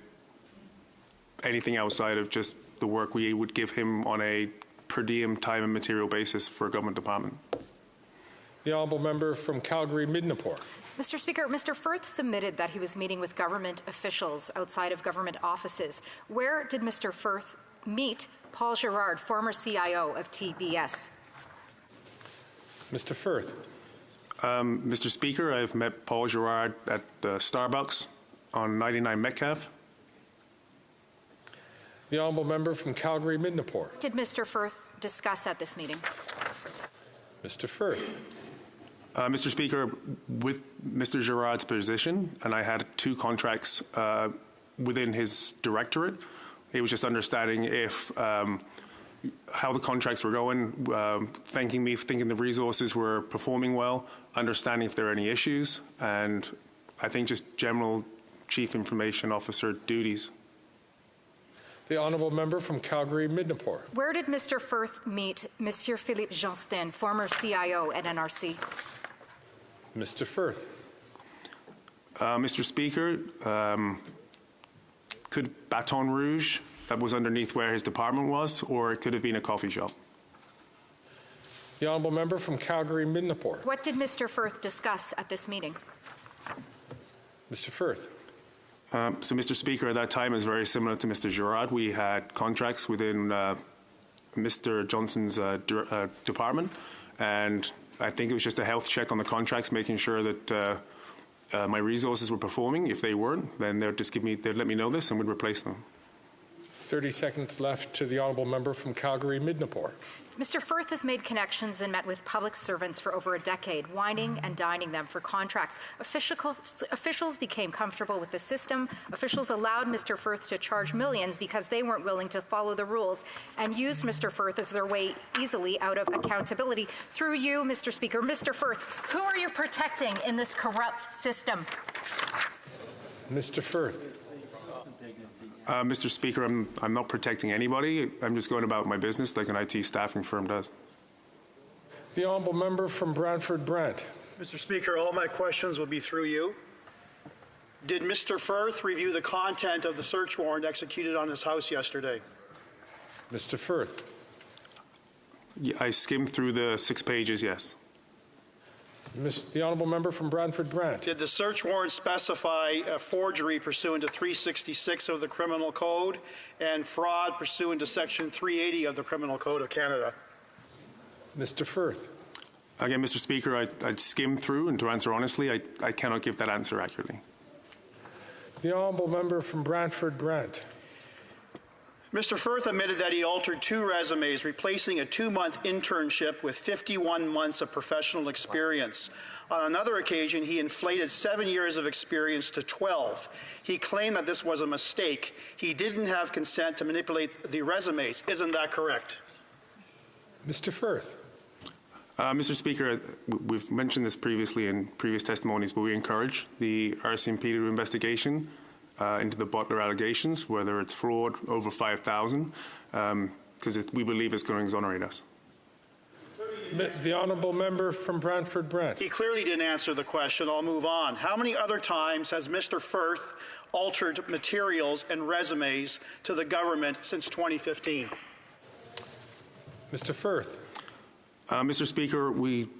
anything outside of just the work we would give him on a per diem time and material basis for a government department. The honourable member from Calgary-Midnapore. Mr. Speaker, Mr. Firth submitted that he was meeting with government officials outside of government offices. Where did Mr. Firth meet Paul Girard, former CIO of TBS? Mr. Firth. Mr. Speaker, I've met Paul Girard at Starbucks on 99 Metcalfe. The honourable member from Calgary-Midnapore. What did Mr. Firth discuss at this meeting? Mr. Firth. Mr. Speaker, with Mr. Girard's position, and I had 2 contracts within his directorate, it was just understanding if how the contracts were going, thanking the resources were performing well, understanding if there are any issues, and I think just general Chief Information Officer duties. The honourable member from Calgary-Midnapore. Where did Mr. Firth meet Monsieur Philippe Johnston, former CIO at NRC? Mr. Firth. Mr. Speaker, could Baton Rouge, that was underneath where his department was, or it could have been a coffee shop? The honourable member from Calgary-Midnapore. What did Mr. Firth discuss at this meeting? Mr. Firth. So, Mr. Speaker, at that time is very similar to Mr. Girard. We had contracts within Mr. Johnson's department, and I think it was just a health check on the contracts, making sure that my resources were performing. If they weren't, then they'd let me know this and we'd replace them. 30 seconds left to the honourable member from Calgary-Midnapore. Mr. Firth has made connections and met with public servants for over a decade, wining and dining them for contracts. Officials became comfortable with the system. Officials allowed Mr. Firth to charge millions because they weren't willing to follow the rules and used Mr. Firth as their way easily out of accountability. Through you, Mr. Speaker, Mr. Firth, who are you protecting in this corrupt system? Mr. Firth. Mr. Speaker, I'm not protecting anybody. I'm just going about my business like an IT staffing firm does. The honourable member from Brantford-Brant. Mr. Speaker, all my questions will be through you. Did Mr. Firth review the content of the search warrant executed on his house yesterday? Mr. Firth. Yeah, I skimmed through the 6 pages, yes. The honourable member from Brantford-Brant. Did the search warrant specify a forgery pursuant to 366 of the Criminal Code and fraud pursuant to Section 380 of the Criminal Code of Canada? Mr. Firth. Again, Mr. Speaker, I'd skimmed through, and to answer honestly, I cannot give that answer accurately. The honourable member from Brantford-Brant. Mr. Firth admitted that he altered 2 resumes, replacing a 2-month internship with 51 months of professional experience. On another occasion, he inflated 7 years of experience to 12. He claimed that this was a mistake. He didn't have consent to manipulate the resumes. Isn't that correct? Mr. Firth. Mr. Speaker, we've mentioned this previously in previous testimonies, but we encourage the RCMP to do investigation into the Bottler allegations, whether it's fraud over 5,000, because we believe it's going to exonerate us. The honourable member from Brantford Brant. He clearly didn't answer the question. I'll move on. How many other times has Mr. Firth altered materials and resumes to the government since 2015? Mr. Firth. Mr. Speaker,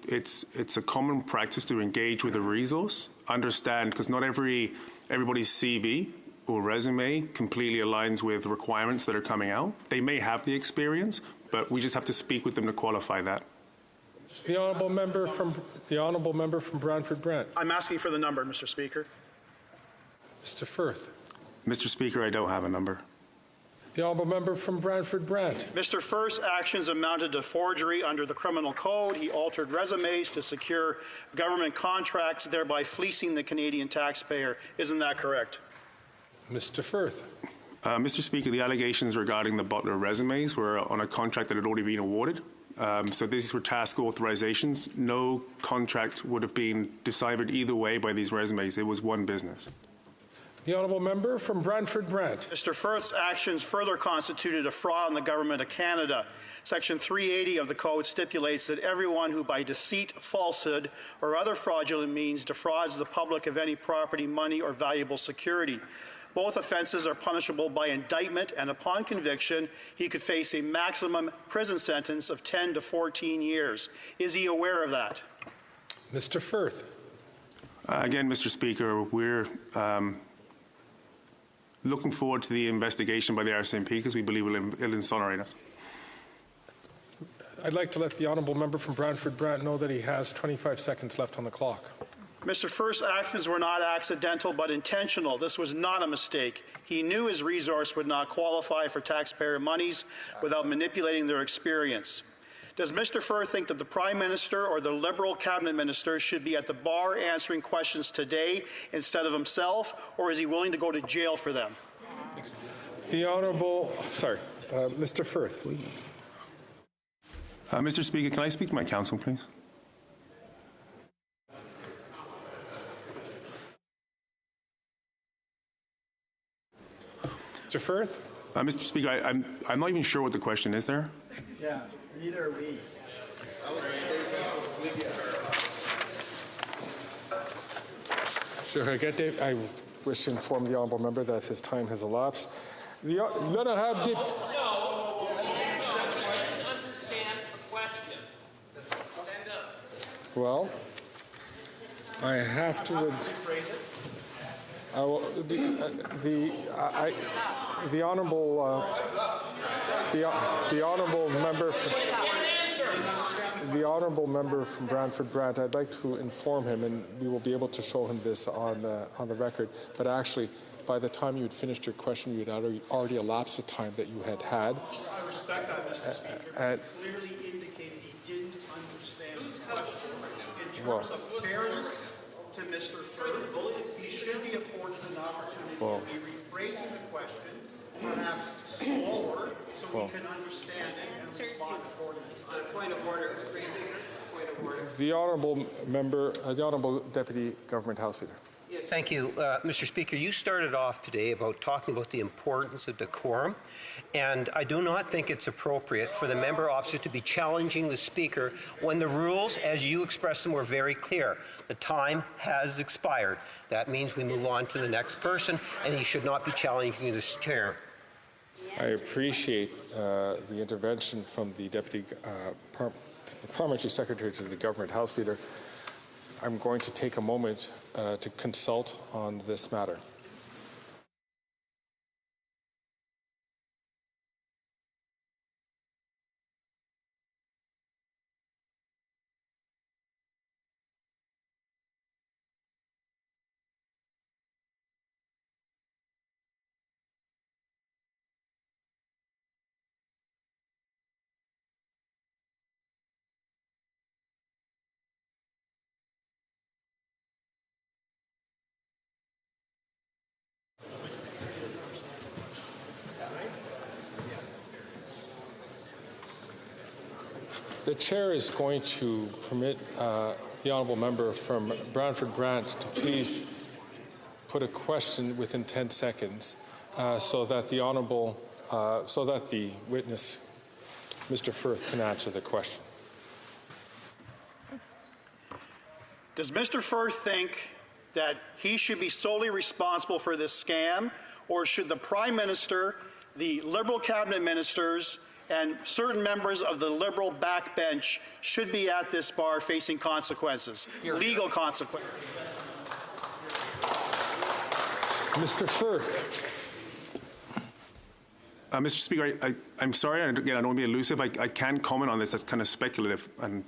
it's a common practice to engage with a resource, understand, because not everybody's CV or resume completely aligns with requirements that are coming out. They may have the experience, but we just have to speak with them to qualify that. The honourable member from Brantford Brant. I'm asking for the number, Mr. Speaker. Mr. Firth. Mr. Speaker, I don't have a number. The honourable member from Brantford Brant. Mr. Firth's actions amounted to forgery under the criminal code. He altered resumes to secure government contracts, thereby fleecing the Canadian taxpayer. Isn't that correct? Mr. Firth. Mr. Speaker, the allegations regarding the Butler resumes were on a contract that had already been awarded. So these were task authorizations. No contract would have been decided either way by these resumes. It was one business. The honourable member from Brantford Brant. Mr. Firth's actions further constituted a fraud on the Government of Canada. Section 380 of the Code stipulates that everyone who by deceit, falsehood, or other fraudulent means defrauds the public of any property, money, or valuable security. Both offenses are punishable by indictment, and upon conviction, he could face a maximum prison sentence of 10 to 14 years. Is he aware of that? Mr. Firth. Again, Mr. Speaker, we're looking forward to the investigation by the RCMP because we believe it'll incinerate us. I'd like to let the honourable member from Brantford Brant know that he has 25 seconds left on the clock. Mr. Firth's actions were not accidental but intentional. This was not a mistake. He knew his resource would not qualify for taxpayer monies without manipulating their experience. Does Mr. Firth think that the Prime Minister or the Liberal Cabinet Minister should be at the bar answering questions today instead of himself, or is he willing to go to jail for them? The Honourable, Mr. Firth. Mr. Speaker, can I speak to my counsel, please? Mr. Firth? Mr. Speaker, I'm not even sure what the question is there. Yeah, neither are we. I wish to inform the honourable member that his time has elapsed. Well, I have to. The honourable member from Brantford Brant. I'd like to inform him, and we will be able to show him this on the record. But actually, by the time you had finished your question, you had already elapsed the time that you had had. I respect that, Mr. Speaker. He clearly indicated he didn't understand the question. In terms of fairness to Mr. Firth, he should be afforded an opportunity to be rephrasing the question, perhaps slower, so we can understand it and respond accordingly. Point of order. Point of order. The honourable member, the honourable deputy government house leader. Thank you, Mr. Speaker. You started off today about talking about the importance of decorum, and I do not think it's appropriate for the member opposite to be challenging the Speaker when the rules, as you expressed them, were very clear. The time has expired. That means we move on to the next person, and he should not be challenging this chair. I appreciate the intervention from the Deputy Parliamentary Secretary to the Government House Leader. I'm going to take a moment to consult on this matter. The chair is going to permit the honourable member from Brantford Brant to please put a question within 10 seconds so that the witness, Mr. Firth, can answer the question. Does Mr. Firth think that he should be solely responsible for this scam, or should the Prime Minister, the Liberal cabinet ministers, and certain members of the Liberal backbench should be at this bar facing consequences, legal consequences? Mr. Firth. Mr. Speaker, I'm sorry, again, I don't want to be elusive. I can't comment on this. That's kind of speculative, and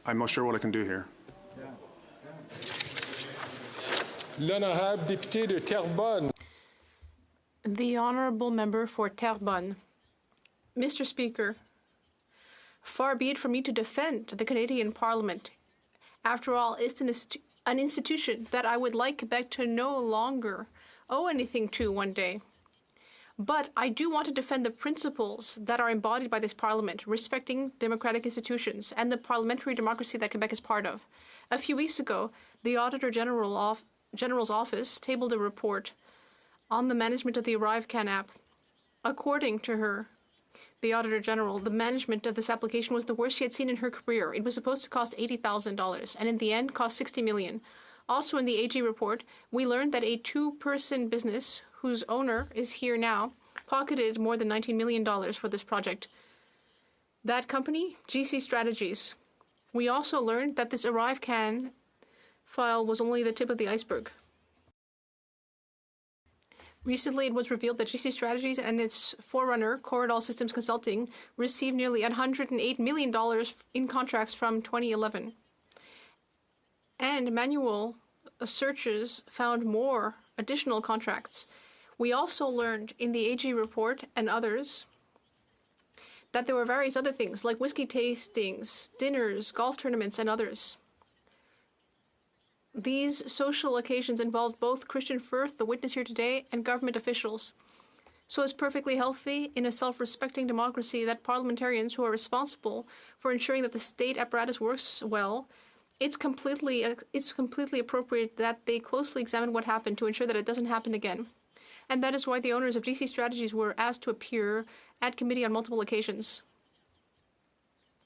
I'm not sure what I can do here. L'honorable député de Terrebonne. The honourable member for Terrebonne. Mr. Speaker, far be it from me to defend the Canadian Parliament. After all, it's an institution that I would like Quebec to no longer owe anything to one day. But I do want to defend the principles that are embodied by this Parliament, respecting democratic institutions and the parliamentary democracy that Quebec is part of. A few weeks ago, the Auditor General's office tabled a report on the management of the ArriveCan app. According to her, the Auditor General, the management of this application was the worst she had seen in her career. It was supposed to cost $80,000 and in the end cost $60 million. Also in the AG report, we learned that a two-person business whose owner is here now pocketed more than $19 million for this project. That company, GC Strategies. We also learned that this ArriveCan file was only the tip of the iceberg. Recently, it was revealed that GC Strategies and its forerunner, Corridor Systems Consulting, received nearly $108 million in contracts from 2011. And manual searches found more additional contracts. We also learned in the AG report and others that there were various other things like whiskey tastings, dinners, golf tournaments, and others. These social occasions involved both Kristian Firth, the witness here today, and government officials. So it's perfectly healthy in a self-respecting democracy that parliamentarians who are responsible for ensuring that the state apparatus works well, it's completely appropriate that they closely examine what happened to ensure that it doesn't happen again. And that is why the owners of GC Strategies were asked to appear at committee on multiple occasions.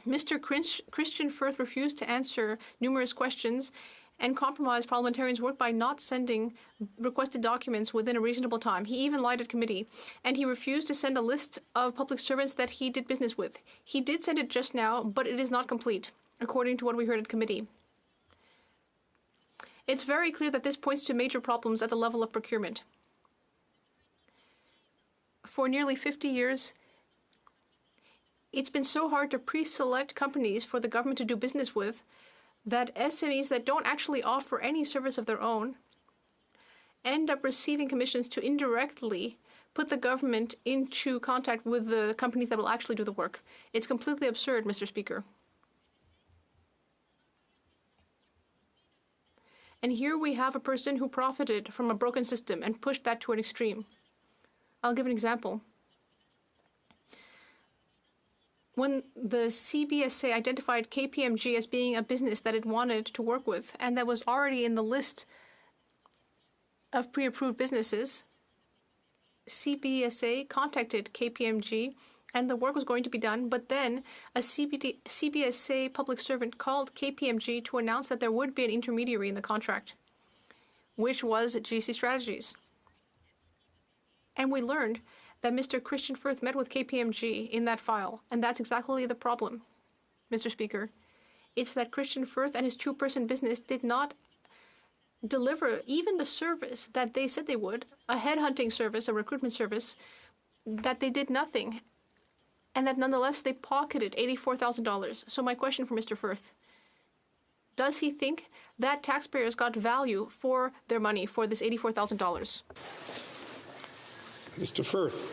Mr. Kristian Firth refused to answer numerous questions and compromised parliamentarians' work by not sending requested documents within a reasonable time. He even lied at committee, and he refused to send a list of public servants that he did business with. He did send it just now, but it is not complete, according to what we heard at committee. It's very clear that this points to major problems at the level of procurement. For nearly 50 years, it's been so hard to pre-select companies for the government to do business with that SMEs that don't actually offer any service of their own end up receiving commissions to indirectly put the government into contact with the companies that will actually do the work. It's completely absurd, Mr. Speaker. And here we have a person who profited from a broken system and pushed that to an extreme. I'll give an example. When the CBSA identified KPMG as being a business that it wanted to work with and that was already in the list of pre-approved businesses, CBSA contacted KPMG and the work was going to be done, but then a CBSA public servant called KPMG to announce that there would be an intermediary in the contract, which was GC Strategies. And we learned that Mr. Kristian Firth met with KPMG in that file, and that's exactly the problem, Mr. Speaker. It's that Kristian Firth and his two-person business did not deliver even the service that they said they would, a headhunting service, a recruitment service, that they did nothing, and that nonetheless they pocketed $84,000. So my question for Mr. Firth, does he think that taxpayers got value for their money for this $84,000? Mr. Firth.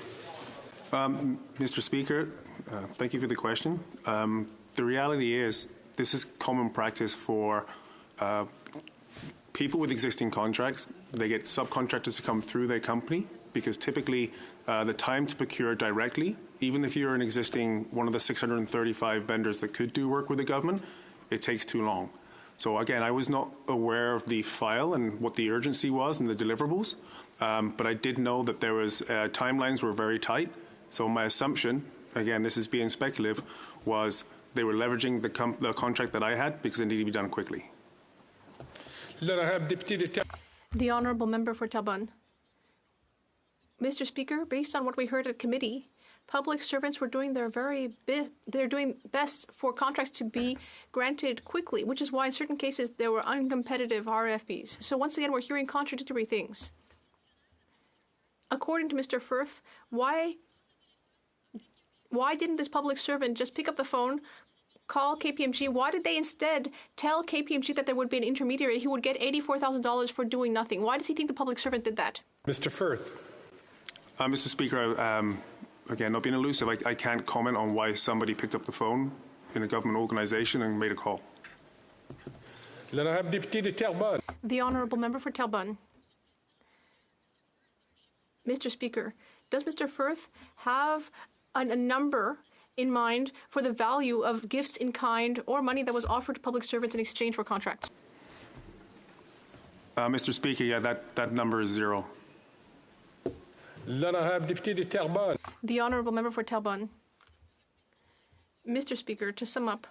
Mr. Speaker, thank you for the question. The reality is this is common practice for people with existing contracts. They get subcontractors to come through their company because typically the time to procure directly, even if you're an existing one of the 635 vendors that could do work with the government, it takes too long. So again, I was not aware of the file and what the urgency was and the deliverables, but I did know that there was timelines were very tight. So my assumption, again, this is being speculative, was they were leveraging the contract that I had because it needed to be done quickly. The Honourable Member for Talbot. Mr. Speaker, based on what we heard at committee, public servants were doing their they're doing best for contracts to be granted quickly, which is why in certain cases there were uncompetitive RFPs. So once again, we're hearing contradictory things. According to Mr. Firth, why didn't this public servant just pick up the phone, call KPMG? Why did they instead tell KPMG that there would be an intermediary who would get $84,000 for doing nothing? Why does he think the public servant did that? Mr. Firth. Mr. Speaker, again, not being elusive, I can't comment on why somebody picked up the phone in a government organisation and made a call. The Honourable Member for Talbot. Mr. Speaker, does Mr. Firth have a number in mind for the value of gifts in kind or money that was offered to public servants in exchange for contracts? Mr. Speaker, yeah, that number is zero. The Honourable Member for Talbot. Mr. Speaker, to sum up,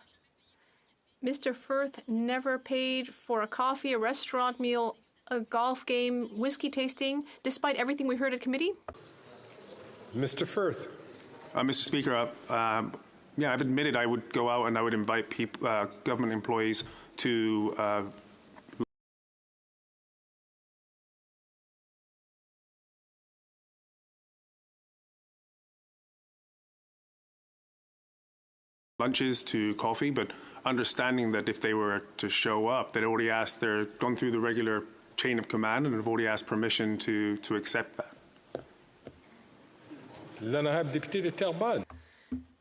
Mr. Firth never paid for a coffee, a restaurant meal, a golf game, whiskey tasting, despite everything we heard at committee? Mr. Firth. Mr. Speaker, yeah, I've admitted I would go out and I would invite government employees to lunches, to coffee, but understanding that if they were to show up, they'd already asked, they're gone through the regular chain of command and have already asked permission to accept that.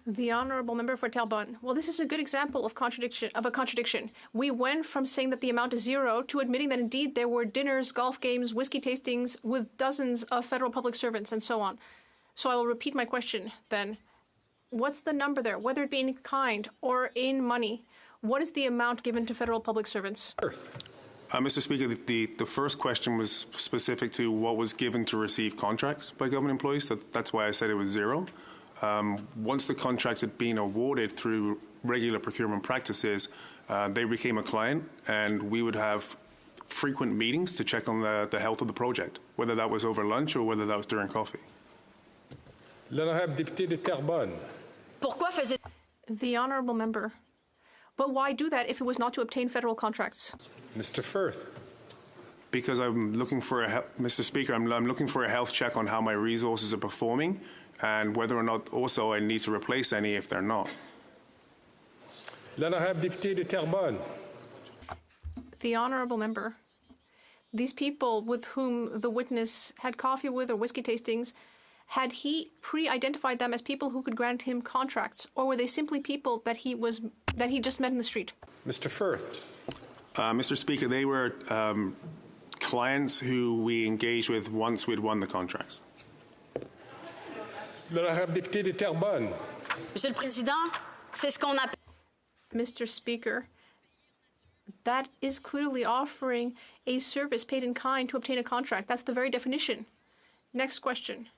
The Honourable Member for Talbot. Well, this is a good example of a contradiction. We went from saying that the amount is zero to admitting that indeed there were dinners, golf games, whiskey tastings with dozens of federal public servants and so on. So I will repeat my question then. What's the number there, whether it be in kind or in money? What is the amount given to federal public servants? Mr. Speaker, the first question was specific to what was given to receive contracts by government employees. That's why I said it was zero. Once the contracts had been awarded through regular procurement practices, they became a client, and we would have frequent meetings to check on the health of the project, whether that was over lunch or whether that was during coffee. The Honourable Member. But why do that if it was not to obtain federal contracts? Mr. Firth. Because I'm looking for Mr. Speaker, I'm looking for a health check on how my resources are performing and whether or not also I need to replace any if they're not. The Honourable Member. These people with whom the witness had coffee with or whiskey tastings, had he pre-identified them as people who could grant him contracts, or were they simply people that he just met in the street? Mr. Firth. Mr. Speaker, they were clients who we engaged with once we'd won the contracts. Monsieur le Président, c'est ce qu'on appelle. Mr. Speaker, that is clearly offering a service paid in kind to obtain a contract. That's the very definition. Next question.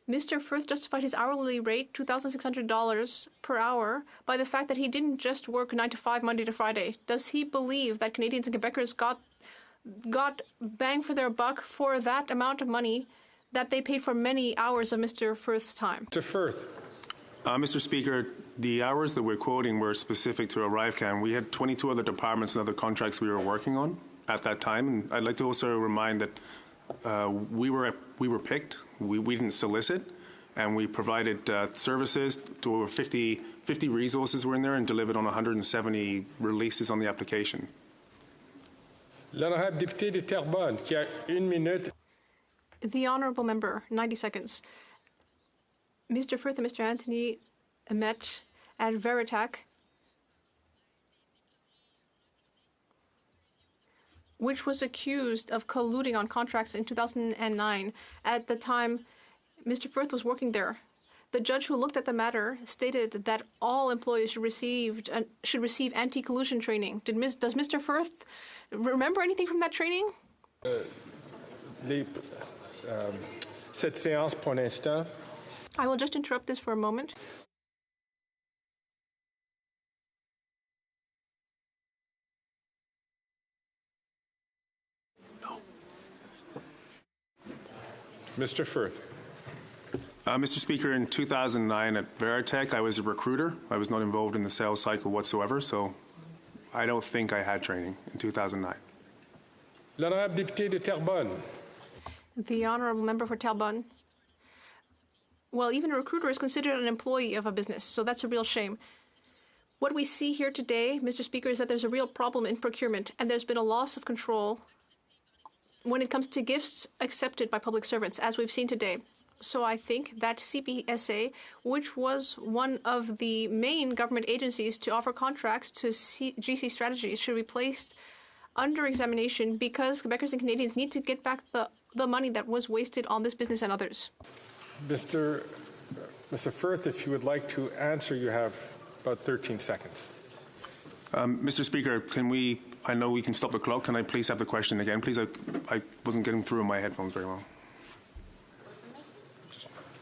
Mr. Firth justified his hourly rate, $2,600 per hour, by the fact that he didn't just work 9 to 5, Monday to Friday. Does he believe that Canadians and Quebecers got bang for their buck for that amount of money that they paid for many hours of Mr. Firth's time? Mr. Firth. Mr. Speaker, the hours that we're quoting were specific to ArriveCan. We had 22 other departments and other contracts we were working on at that time. And I'd like to also remind that we were picked. We didn't solicit, and we provided services to over 50 resources were in there and delivered on 170 releases on the application. L'honorable député de Terrebonne, qui a 1 minute. The Honourable Member, 90 seconds. Mr. Firth and Mr. Anthony met at Veritac, which was accused of colluding on contracts in 2009. At the time, Mr. Firth was working there. The judge who looked at the matter stated that all employees should receive anti-collusion training. Does Mr. Firth remember anything from that training? Cette séance, pour l'instant. I will just interrupt this for a moment. Mr. Firth. Mr. Speaker, in 2009 at Veritech, I was a recruiter. I was not involved in the sales cycle whatsoever, so I don't think I had training in 2009. L'honorable député de Terrebonne. The honourable member for Terrebonne. Well, even a recruiter is considered an employee of a business, so that's a real shame. What we see here today, Mr. Speaker, is that there's a real problem in procurement, and there's been a loss of control when it comes to gifts accepted by public servants, as we've seen today. So I think that CBSA, which was one of the main government agencies to offer contracts to GC Strategies, should be placed under examination because Quebecers and Canadians need to get back the money that was wasted on this business and others. Mr. Firth, if you would like to answer, you have about 13 seconds. Mr. Speaker, I know we can stop the clock. Can I please have the question again? Please, I wasn't getting through in my headphones very well.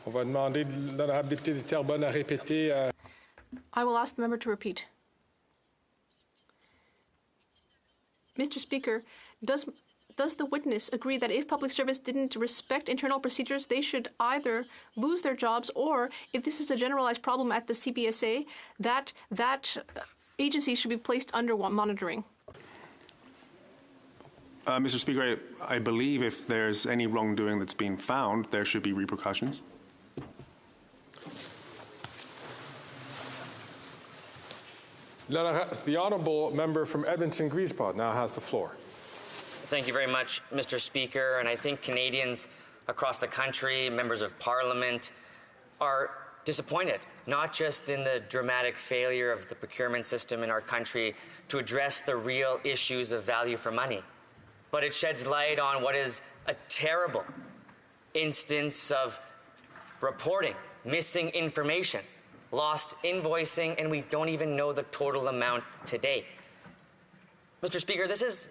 On va demander l'honorable député de Terrebonne à répéter. I will ask the member to repeat. Mr. Speaker, does the witness agree that if public servants didn't respect internal procedures, they should either lose their jobs or, if this is a generalized problem at the CBSA, that agency should be placed under monitoring? Mr. Speaker, I believe if there's any wrongdoing that's been found, there should be repercussions. The honourable member from Edmonton-Griesbach now has the floor. Thank you very much, Mr. Speaker. And I think Canadians across the country, members of Parliament, are disappointed, not just in the dramatic failure of the procurement system in our country to address the real issues of value for money, but it sheds light on what is a terrible instance of reporting, missing information, lost invoicing, and we don't even know the total amount today. Mr. Speaker, this is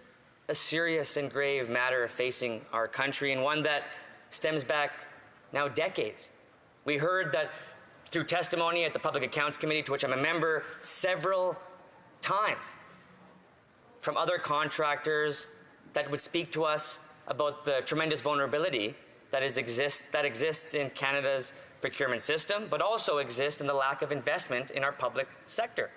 a serious and grave matter facing our country, and one that stems back now decades. We heard that through testimony at the Public Accounts Committee, to which I'm a member, several times from other contractors that would speak to us about the tremendous vulnerability that exists in Canada's procurement system, but also exists in the lack of investment in our public sector.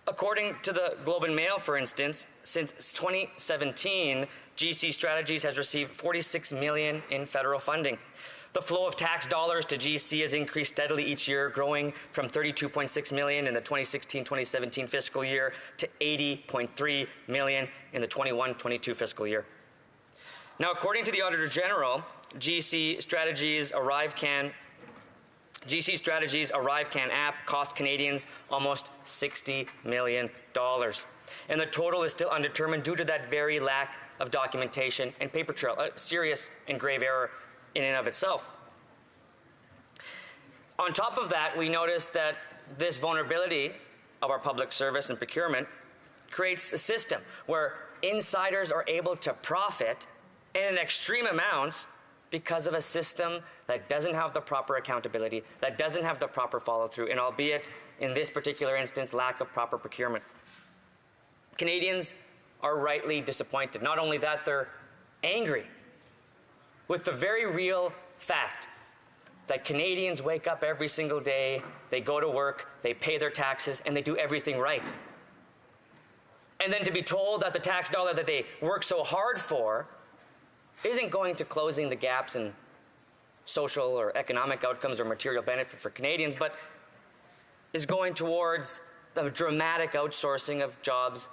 According to the Globe and Mail, for instance, since 2017, GC Strategies has received $46 million in federal funding. The flow of tax dollars to GC has increased steadily each year, growing from $32.6 million in the 2016-2017 fiscal year to $80.3 million in the 21-22 fiscal year. Now, according to the Auditor General, GC Strategies ArriveCan app cost Canadians almost $60 million. And the total is still undetermined due to that very lack of documentation and paper trail, a serious and grave error in and of itself. On top of that, we noticed that this vulnerability of our public service and procurement creates a system where insiders are able to profit in extreme amounts because of a system that doesn't have the proper accountability, that doesn't have the proper follow-through, and albeit in this particular instance, lack of proper procurement. Canadians are rightly disappointed. Not only that, they're angry with the very real fact that Canadians wake up every single day, they go to work, they pay their taxes, and they do everything right. And then to be told that the tax dollar that they work so hard for isn't going to closing the gaps in social or economic outcomes or material benefit for Canadians, but is going towards the dramatic outsourcing of jobs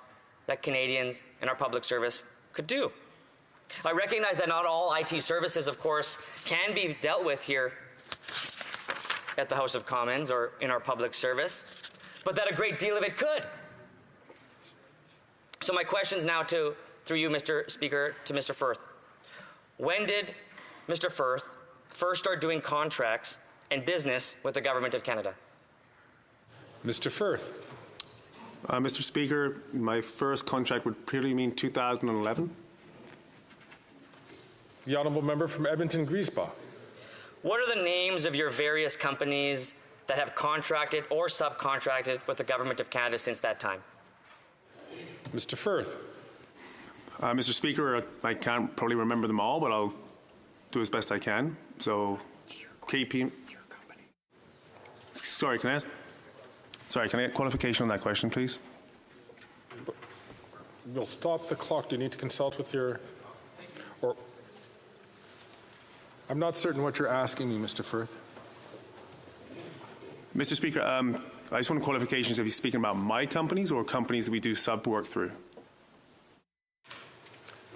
that Canadians in our public service could do. I recognize that not all IT services, of course, can be dealt with here at the House of Commons or in our public service, but that a great deal of it could. So my question's now through you, Mr. Speaker, to Mr. Firth. When did Mr. Firth first start doing contracts and business with the Government of Canada? Mr. Firth. Mr. Speaker, my first contract would probably mean 2011. The honourable member from Edmonton-Griesbach. What are the names of your various companies that have contracted or subcontracted with the Government of Canada since that time? Mr. Firth. Mr. Speaker, I can't probably remember them all, but do as best I can. So, Sorry, can I get qualification on that question, please? We'll stop the clock. Do you need to consult with your... Or I'm not certain what you're asking me, Mr. Firth. Mr. Speaker, I just want qualifications if you're speaking about my companies or companies that we do sub work through.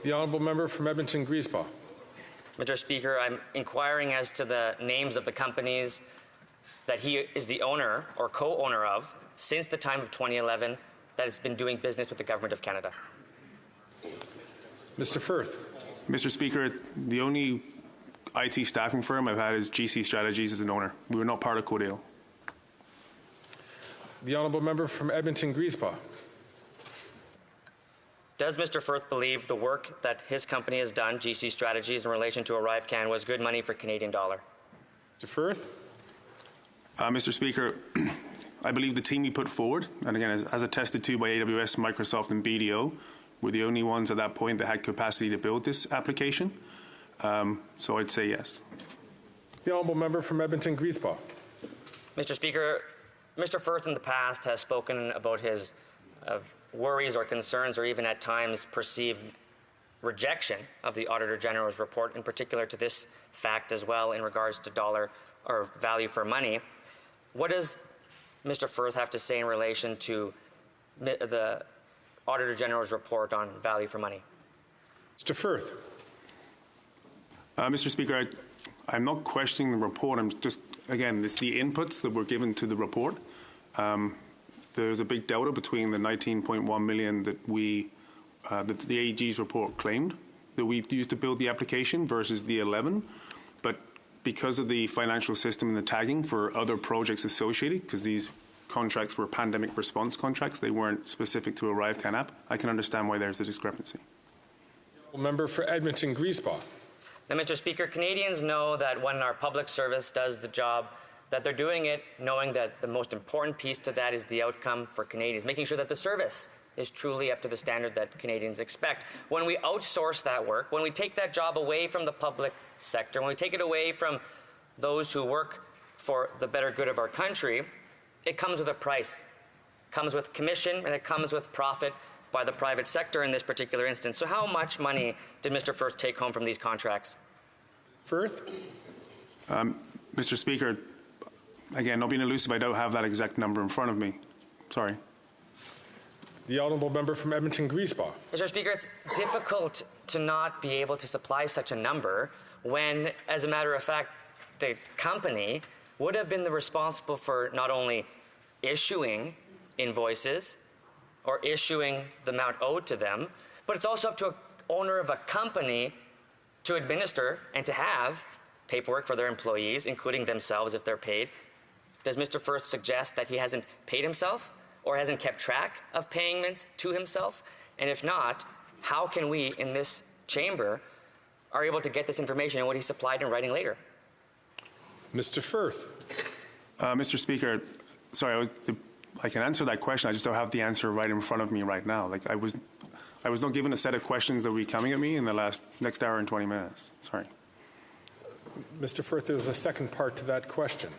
The honourable member from Edmonton Griesbach. Mr. Speaker, I'm inquiring as to the names of the companies that he is the owner or co-owner of since the time of 2011 that has been doing business with the Government of Canada. Mr. Firth. Mr. Speaker, the only IT staffing firm I've had is GC Strategies as an owner. We were not part of Codale. The honourable member from Edmonton Griesbach. Does Mr. Firth believe the work that his company has done, GC Strategies, in relation to ArriveCAN was good money for Canadian dollar? Mr. Firth? Mr. Speaker, I believe the team we put forward, and again, as attested to by AWS, Microsoft, and BDO, were the only ones at that point that had capacity to build this application. So I'd say yes. The honourable member from Edmonton Griesbach. Mr. Speaker, Mr. Firth in the past has spoken about his worries or concerns or even at times perceived rejection of the Auditor General's report, in particular to this fact as well in regards to dollar or value for money. What does Mr. Firth have to say in relation to the Auditor General's report on value for money? Mr. Firth. Mr. Speaker, I'm not questioning the report. I'm just, again, it's the inputs that were given to the report. There's a big delta between the 19.1 million that that the AG's report claimed that we used to build the application versus the 11. But because of the financial system and the tagging for other projects associated, because these contracts were pandemic response contracts, they weren't specific to ArriveCAN app, I can understand why there's a discrepancy. Member for Edmonton Griesbach. Now, Mr. Speaker, Canadians know that when our public service does the job, that they're doing it knowing that the most important piece to that is the outcome for Canadians, making sure that the service is truly up to the standard that Canadians expect. When we outsource that work, when we take that job away from the public sector, when we take it away from those who work for the better good of our country, it comes with a price. It comes with commission and it comes with profit by the private sector in this particular instance. So how much money did Mr. Firth take home from these contracts? Firth? Mr. Speaker, again, not being elusive, I don't have that exact number in front of me. Sorry. The honourable member from Edmonton Griesbach. Mr. Speaker, it's difficult to not be able to supply such a number when, as a matter of fact, the company would have been the responsible for not only issuing invoices or issuing the amount owed to them, but it's also up to an owner of a company to administer and to have paperwork for their employees, including themselves if they're paid. Does Mr. Firth suggest that he hasn't paid himself or hasn't kept track of payments to himself? And if not, how can we in this chamber are able to get this information and what he supplied in writing later? Mr. Firth. Mr. Speaker, sorry, I can answer that question. I just don't have the answer right in front of me right now. Like I was not given a set of questions that will be coming at me in the next hour and 20 minutes. Sorry. Mr. Firth, there was a second part to that question.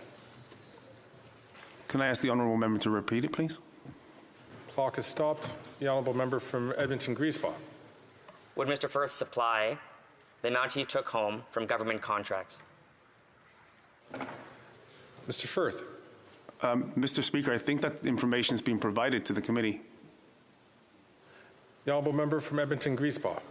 Can I ask the honourable member to repeat it, please? Clock is stopped. The honourable member from Edmonton Griesbach. Would Mr. Firth supply the amount he took home from government contracts? Mr. Firth. Mr. Speaker, I think that information has been provided to the committee. The honourable member from Edmonton Griesbach.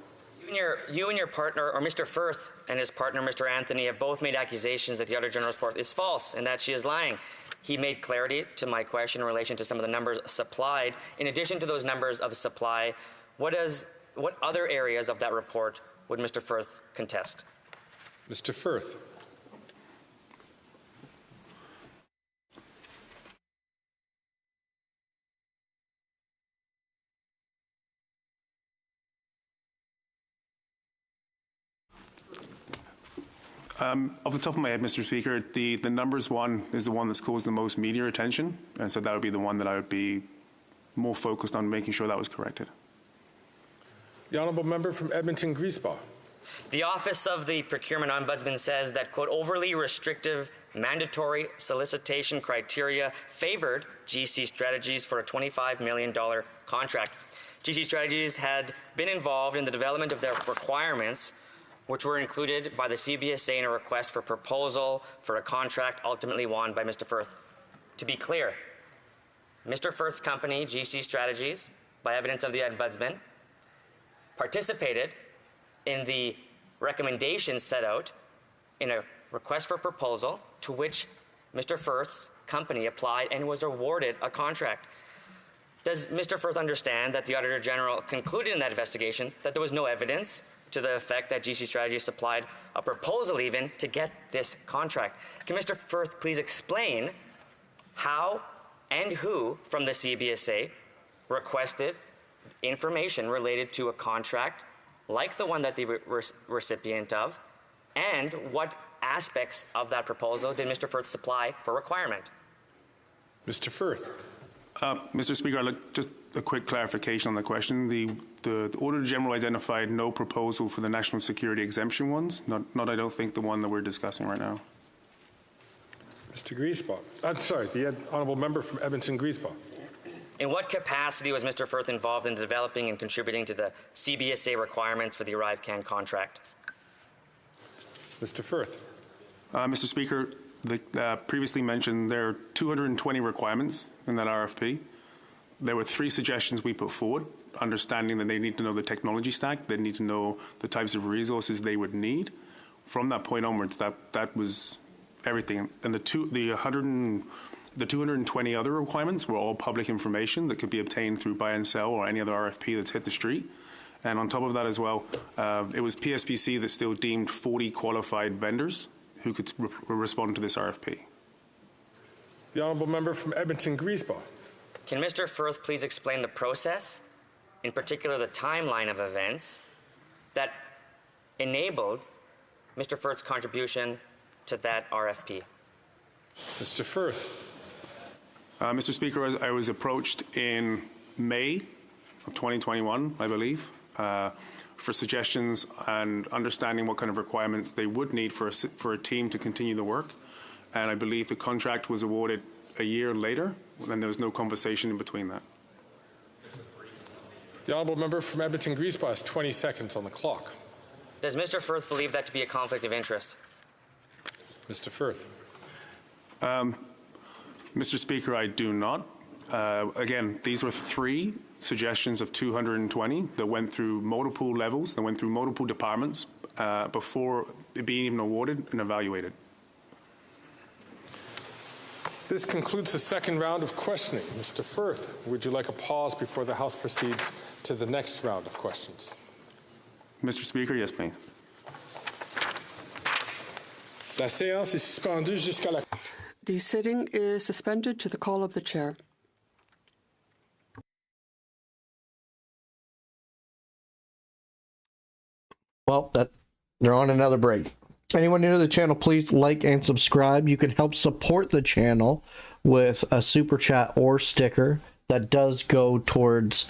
You and your partner, or Mr. Firth and his partner, Mr. Anthony, have both made accusations that the Auditor General's report is false and that she is lying. He made clarity to my question in relation to some of the numbers supplied. In addition to those numbers of supply, what other areas of that report would Mr. Firth contest? Mr. Firth. Off the top of my head, Mr. Speaker, the numbers one is the one that's caused the most media attention, and so that would be the one that I would be more focused on making sure that was corrected. The honourable member from Edmonton Griesbach. The Office of the Procurement Ombudsman says that, quote, overly restrictive mandatory solicitation criteria favored GC Strategies for a $25 million contract. GC Strategies had been involved in the development of their requirements, which were included by the CBSA in a request for proposal for a contract ultimately won by Mr. Firth. To be clear, Mr. Firth's company, GC Strategies, by evidence of the Ombudsman, participated in the recommendations set out in a request for proposal to which Mr. Firth's company applied and was awarded a contract. Does Mr. Firth understand that the Auditor General concluded in that investigation that there was no evidence to the effect that GC Strategies supplied a proposal even to get this contract? Can Mr. Firth please explain how and who from the CBSA requested information related to a contract like the one that they were recipient of, and what aspects of that proposal did Mr. Firth supply for requirement? Mr. Firth. Mr. Speaker, I'd like just a quick clarification on the question. The Auditor General identified no proposal for the national security exemption ones, not I don't think the one that we're discussing right now. Mr. Griesbach. I'm sorry, the honourable member from Edmonton-Griesbach. In what capacity was Mr. Firth involved in developing and contributing to the CBSA requirements for the ArriveCAN contract? Mr. Firth. Mr. Speaker, the previously mentioned there are 220 requirements in that RFP. There were 3 suggestions we put forward, understanding that they need to know the technology stack, they need to know the types of resources they would need. From that point onwards, that was everything. And the 220 other requirements were all public information that could be obtained through buy and sell or any other RFP that's hit the street. And on top of that as well, it was PSPC that still deemed 40 qualified vendors who could respond to this RFP. The honourable member from Edmonton-Griesbach. Can Mr. Firth please explain the process, in particular the timeline of events, that enabled Mr. Firth's contribution to that RFP? Mr. Firth. Mr. Speaker, I was approached in May of 2021, I believe, for suggestions and understanding what kind of requirements they would need for a team to continue the work. And I believe the contract was awarded a year later, and there was no conversation in between that. The honourable member from Edmonton-Griesbach has 20 seconds on the clock. Does Mr. Firth believe that to be a conflict of interest? Mr. Firth. Mr. Speaker, I do not. Again, these were 3 suggestions of 220 that went through multiple levels, that went through multiple departments before it being even awarded and evaluated. This concludes the second round of questioning. Mr. Firth, would you like a pause before the House proceeds to the next round of questions? Mr. Speaker, yes, please. La séance est suspendue jusqu'à la... The sitting is suspended to the call of the chair. Well, they're on another break. Anyone new to the channel, please like and subscribe. You can help support the channel with a super chat or sticker that does go towards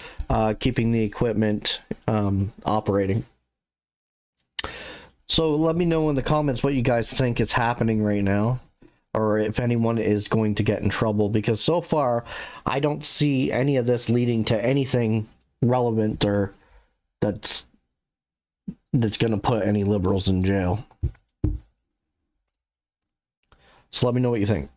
keeping the equipment operating. So let me know in the comments what you guys think is happening right now, or if anyone is going to get in trouble, because so far I don't see any of this leading to anything relevant or that's going to put any liberals in jail. So let me know what you think.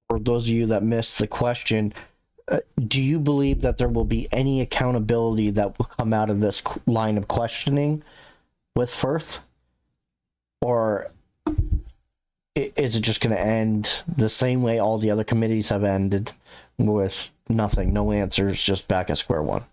for those of you that missed the question, do you believe that there will be any accountability that will come out of this line of questioning with Firth? Or is it just going to end the same way all the other committees have ended, with nothing, no answers, just back at square one?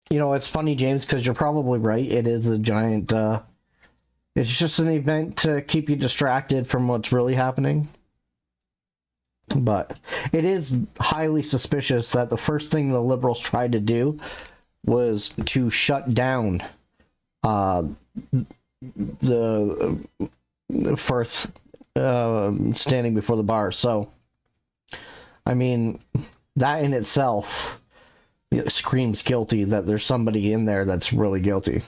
You know, it's funny, James, because you're probably right. It is a giant, it's just an event to keep you distracted from what's really happening. But it is highly suspicious that the first thing the Liberals tried to do was to shut down the Firth standing before the bar. So, I mean, that in itself screams guilty, that there's somebody in there that's really guilty.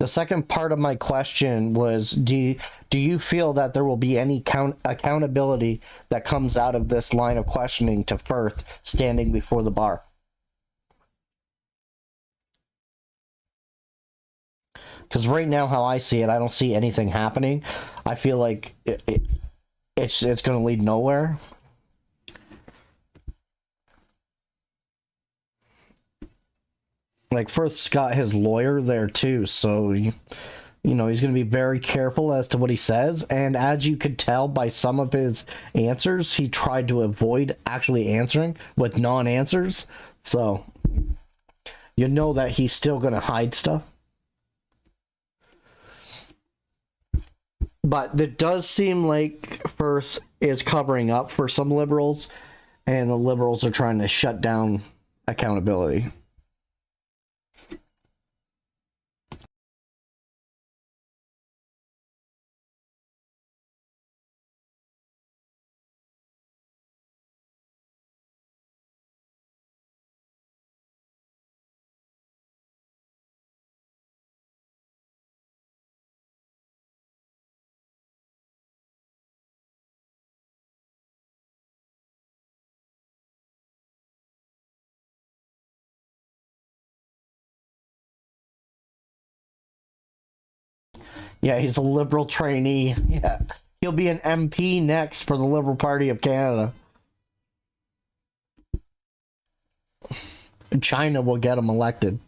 The second part of my question was, do you feel that there will be any accountability that comes out of this line of questioning to Firth standing before the bar? Because right now, how I see it, I don't see anything happening. I feel like it's going to lead nowhere. Like, Firth's got his lawyer there too, so you know he's going to be very careful as to what he says. And as you could tell by some of his answers, he tried to avoid actually answering with non-answers. So you know that he's still going to hide stuff. But it does seem like Firth is covering up for some Liberals, and the Liberals are trying to shut down accountability. Yeah, he's a Liberal trainee. Yeah, he'll be an MP next for the Liberal Party of Canada. China will get him elected.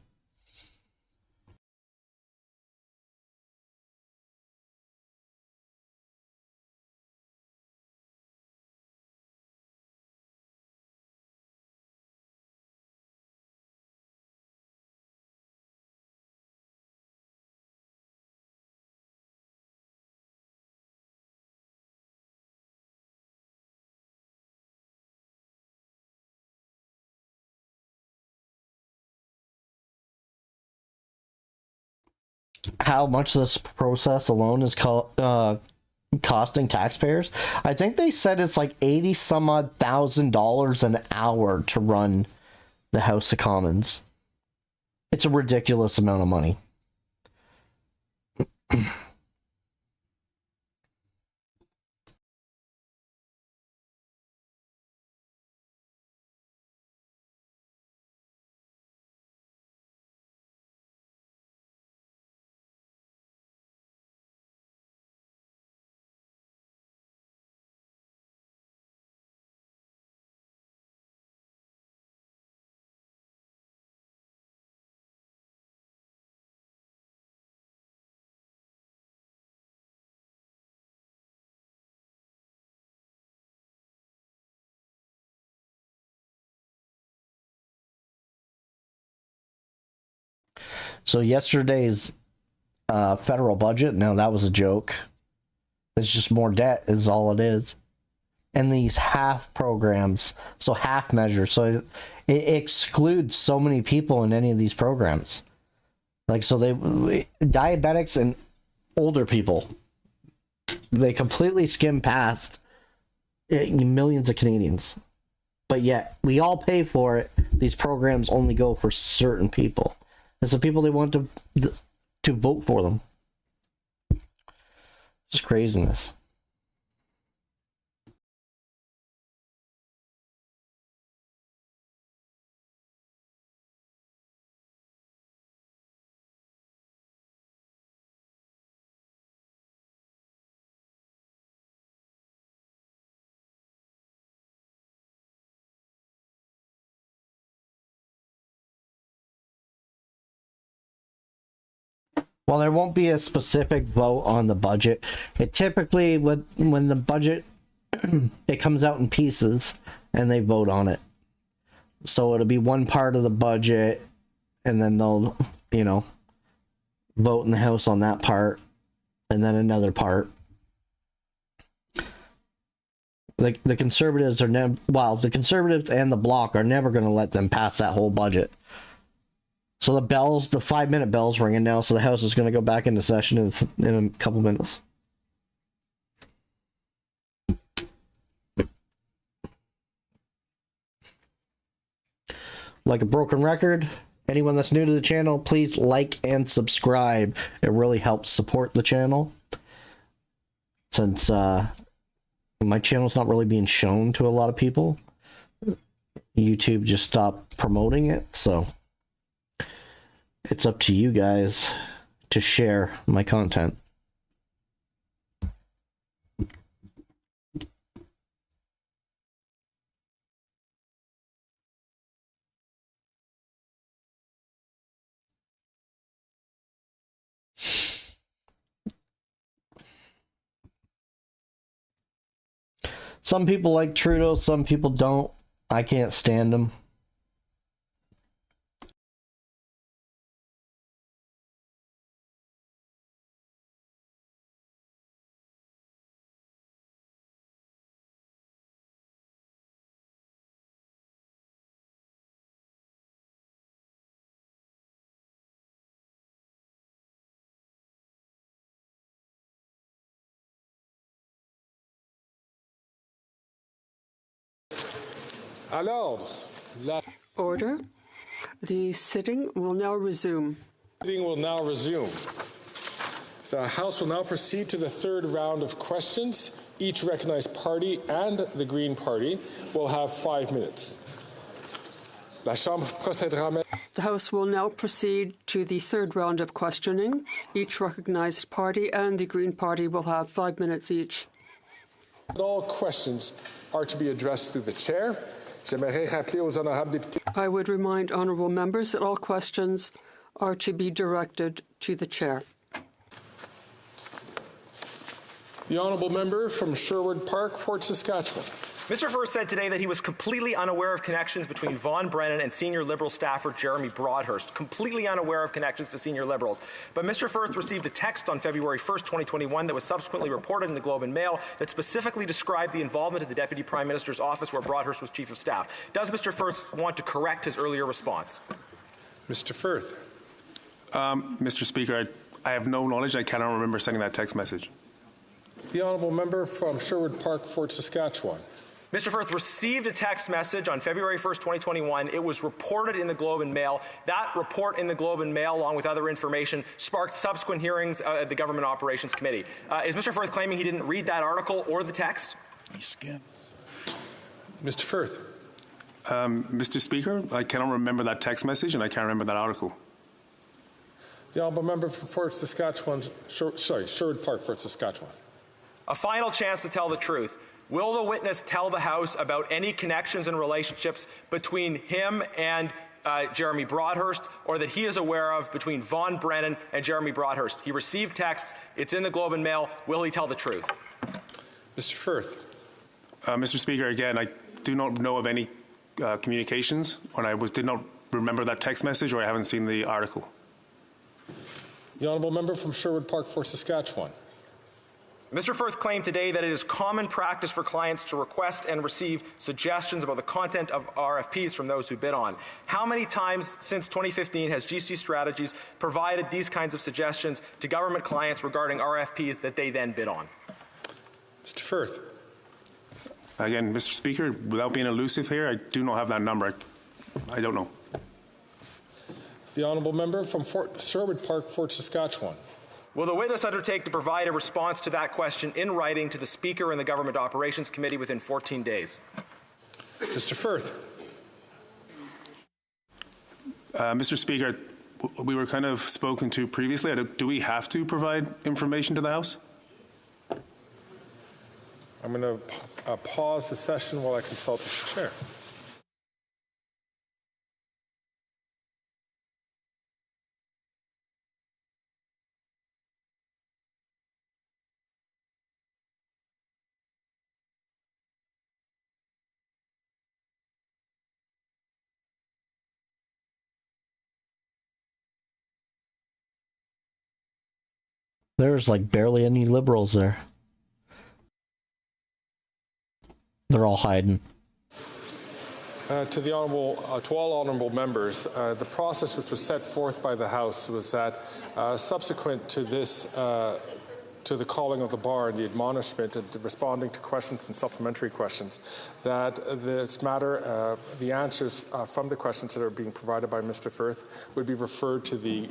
How much this process alone is costing taxpayers? I think they said it's like $80-some odd thousand an hour to run the House of Commons. It's a ridiculous amount of money. So yesterday's federal budget, no, that was a joke. It's just more debt is all it is. And these half programs, so half measures, so it excludes so many people in any of these programs. Like, so diabetics and older people, they completely skim past millions of Canadians. But yet, we all pay for it. These programs only go for certain people. It's the people they want to vote for them. It's craziness. Well, there won't be a specific vote on the budget. It typically, when the budget, it comes out in pieces and they vote on it. So it'll be one part of the budget and then they'll, vote in the House on that part and then another part. The Conservatives are the Conservatives and the Bloc are never going to let them pass that whole budget. So the 5-minute bell's ringing now, so the House is going to go back into session in a couple minutes. Like a broken record, anyone that's new to the channel, please like and subscribe. It really helps support the channel. Since my channel's not really being shown to a lot of people, YouTube just stopped promoting it, so it's up to you guys to share my content. Some people like Trudeau, some people don't. I can't stand him. Order. The sitting will now resume. Sitting will now resume. The House will now proceed to the third round of questions. Each recognized party and the Green Party will have 5 minutes. La Chambre procédera. The House will now proceed to the third round of questioning. Each recognized party and the Green Party will have 5 minutes each. All questions are to be addressed through the chair. I would remind honourable members that all questions are to be directed to the chair. The honourable member from Sherwood Park, Fort Saskatchewan. Mr. Firth said today that he was completely unaware of connections between Vaughan Brennan and senior Liberal staffer Jeremy Broadhurst. Completely unaware of connections to senior Liberals. But Mr. Firth received a text on February 1st, 2021 that was subsequently reported in the Globe and Mail that specifically described the involvement of the Deputy Prime Minister's office where Broadhurst was Chief of Staff. Does Mr. Firth want to correct his earlier response? Mr. Firth. Mr. Speaker, I have no knowledge. I cannot remember sending that text message. The honourable member from Sherwood Park, Fort Saskatchewan. Mr. Firth received a text message on February 1st, 2021. It was reported in the Globe and Mail. That report in the Globe and Mail, along with other information, sparked subsequent hearings at the Government Operations Committee. Is Mr. Firth claiming he didn't read that article or the text? He skims. Mr. Firth. Mr. Speaker, I cannot remember that text message and I can't remember that article. The honourable member from Fort Saskatchewan, Sherwood Park, Fort Saskatchewan. A final chance to tell the truth. Will the witness tell the House about any connections and relationships between him and Jeremy Broadhurst, or that he is aware of between Vaughan Brennan and Jeremy Broadhurst? He received texts. It's in the Globe and Mail. Will he tell the truth? Mr. Firth. Mr. Speaker, again, I do not know of any communications, or did not remember that text message, or I haven't seen the article. The honourable member from Sherwood Park for Saskatchewan. Mr. Firth claimed today that it is common practice for clients to request and receive suggestions about the content of RFPs from those who bid on. How many times since 2015 has GC Strategies provided these kinds of suggestions to government clients regarding RFPs that they then bid on? Mr. Firth. Again, Mr. Speaker, without being elusive here, I do not have that number. I don't know. The honourable member from Sherwood Park, Fort Saskatchewan. Will the witness undertake to provide a response to that question in writing to the Speaker and the Government Operations Committee within 14 days? Mr. Firth. Mr. Speaker, we were kind of spoken to previously. Do we have to provide information to the House? I'm going to pause the session while I consult the chair. There's like barely any Liberals there. They're all hiding. To all honourable members, the process which was set forth by the House was that subsequent to this, to the calling of the bar and the admonishment and responding to questions and supplementary questions, that this matter, the answers from the questions that are being provided by Mr. Firth would be referred to the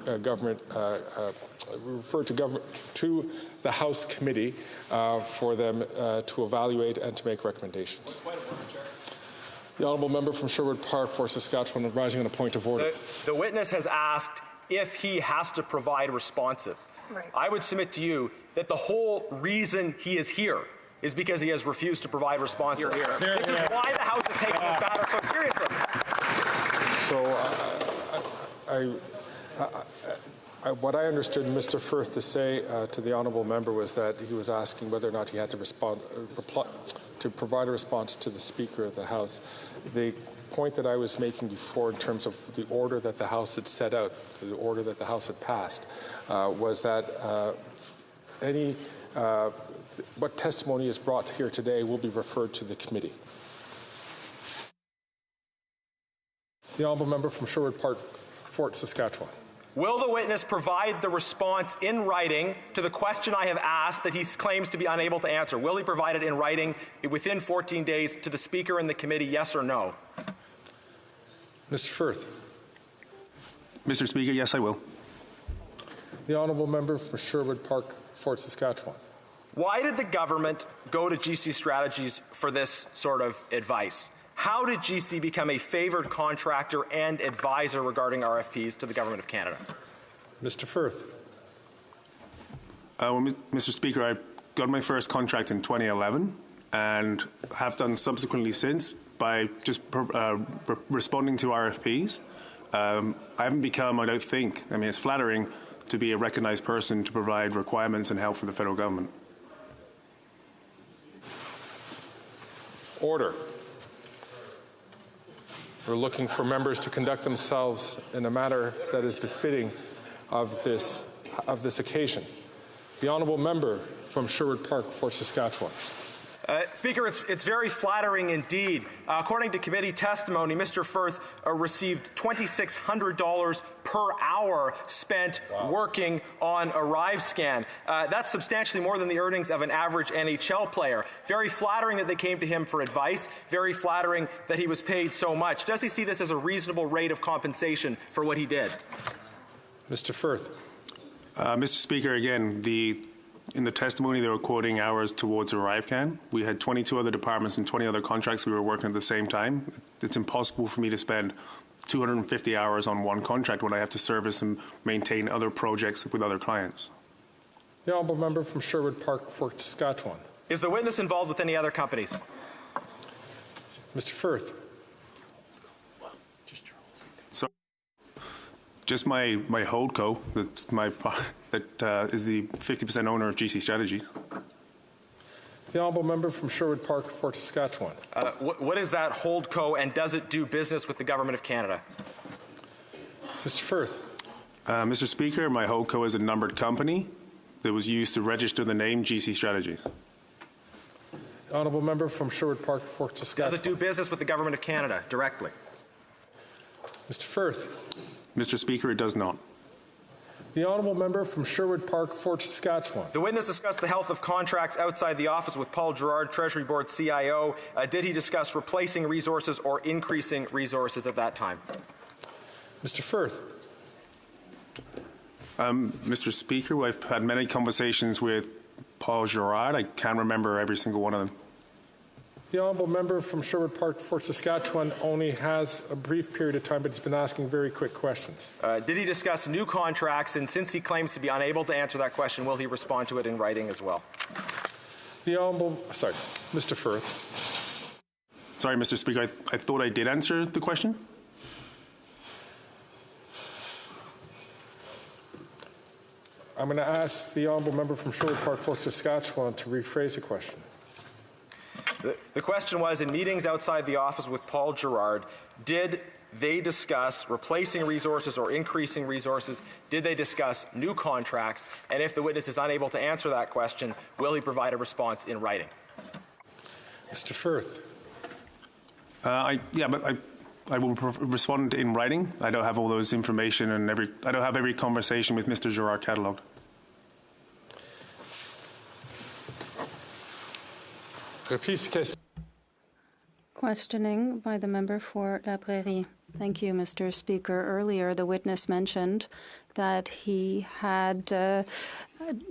to the House committee for them to evaluate and to make recommendations. The honourable member from Sherwood Park for Saskatchewan rising on a point of order. The witness has asked if he has to provide responses. Right. I would submit to you that the whole reason he is here is because he has refused to provide responses. This is why the House is taking this matter so seriously. So what I understood Mr. Firth to say to the honourable member was that he was asking whether or not he had to provide a response to the Speaker of the House. The point that I was making before in terms of the order that the House had set out, the order that the House had passed, was that what testimony is brought here today will be referred to the committee. The honourable member from Sherwood Park, Fort Saskatchewan. Will the witness provide the response in writing to the question I have asked that he claims to be unable to answer? Will he provide it in writing within 14 days to the Speaker and the committee, yes or no? Mr. Firth. Mr. Speaker, yes, I will. The honourable member from Sherwood Park, Fort Saskatchewan. Why did the government go to GC Strategies for this sort of advice? How did GC become a favoured contractor and advisor regarding RFPs to the Government of Canada? Mr. Firth. Mr. Speaker, I got my first contract in 2011 and have done subsequently since by just responding to RFPs. I haven't become, I don't think, I mean, it's flattering to be a recognised person to provide requirements and help for the federal government. Order. We're looking for members to conduct themselves in a manner that is befitting of this occasion. The honourable member from Sherwood Park, Fort Saskatchewan. Speaker, it's very flattering indeed. According to committee testimony, Mr. Firth received $2,600 per hour spent working on ArriveScan. That's substantially more than the earnings of an average NHL player. Very flattering that they came to him for advice. Very flattering that he was paid so much. Does he see this as a reasonable rate of compensation for what he did? Mr. Firth. Mr. Speaker, again, in the testimony, they were quoting hours towards ArriveScan. We had 22 other departments and 20 other contracts we were working at the same time. It's impossible for me to spend 250 hours on one contract when I have to service and maintain other projects with other clients. The honourable member from Sherwood Park, Fort Saskatchewan. Is the witness involved with any other companies? Mr. Firth. Just my holdco, that is the 50% owner of GC Strategies. The honourable member from Sherwood Park, Fort Saskatchewan. What is that holdco, and does it do business with the Government of Canada? Mr. Firth. Mr. Speaker, my holdco is a numbered company that was used to register the name GC Strategies. Honourable member from Sherwood Park, Fort Saskatchewan. Does it do business with the Government of Canada directly? Mr. Firth. Mr. Speaker, it does not. The honourable member from Sherwood Park, Fort Saskatchewan. The witness discussed the health of contracts outside the office with Paul Gerard, Treasury Board CIO. Did he discuss replacing resources or increasing resources at that time? Mr. Firth. Mr. Speaker, I've had many conversations with Paul Gerard. I can't remember every single one of them. The honourable member from Sherwood Park, Fort Saskatchewan only has a brief period of time, but he's been asking very quick questions. Did he discuss new contracts? And since he claims to be unable to answer that question, will he respond to it in writing as well? The honourable, sorry, Mr. Firth. Sorry, Mr. Speaker, I thought I did answer the question. I'm going to ask the honourable member from Sherwood Park, Fort Saskatchewan to rephrase the question. The question was, in meetings outside the office with Paul Gerard, did they discuss replacing resources or increasing resources? Did they discuss new contracts? And if the witness is unable to answer that question, will he provide a response in writing? Mr. Firth. I will respond in writing. I don't have all those information and I don't have every conversation with Mr. Gerard catalogued. Questioning by the member for La Prairie. Thank you, Mr. Speaker. Earlier, the witness mentioned that he had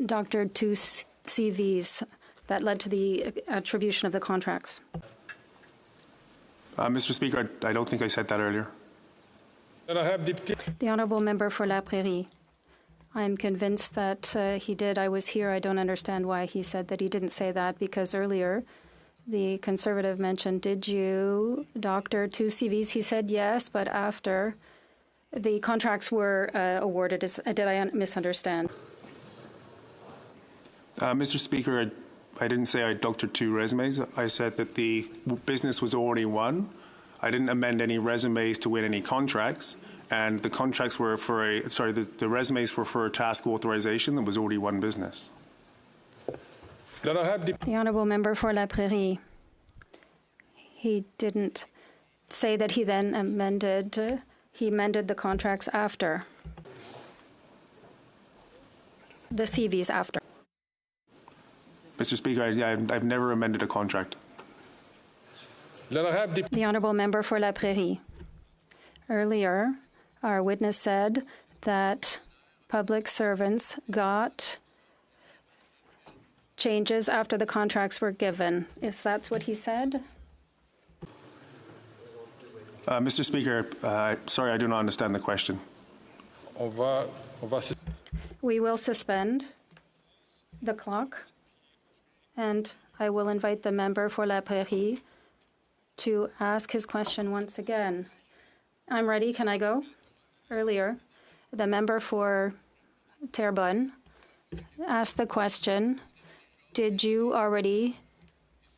doctored 2 CVs that led to the attribution of the contracts. Mr. Speaker, I don't think I said that earlier. The honourable member for La Prairie. I'm convinced that he did. I was here. I don't understand why he said that he didn't say that, because earlier the Conservative mentioned, did you doctor 2 CVs? He said yes, but after the contracts were awarded. Did I misunderstand? Mr. Speaker, I didn't say I doctored 2 resumes. I said that the business was already won. I didn't amend any resumes to win any contracts. And the contracts were for the resumes were for a task authorization that was already won business. The honourable member for La Prairie. He didn't say that he then amended the contracts after. The CVs after. Mr. Speaker, I've never amended a contract. The honourable member for La Prairie. Earlier, our witness said that public servants got changes after the contracts were given. Is that what he said? Mr. Speaker, sorry, I do not understand the question. We will suspend the clock, and I will invite the member for La Prairie to ask his question once again. I'm ready. Can I go? Earlier, the member for Terrebonne asked the question, did you already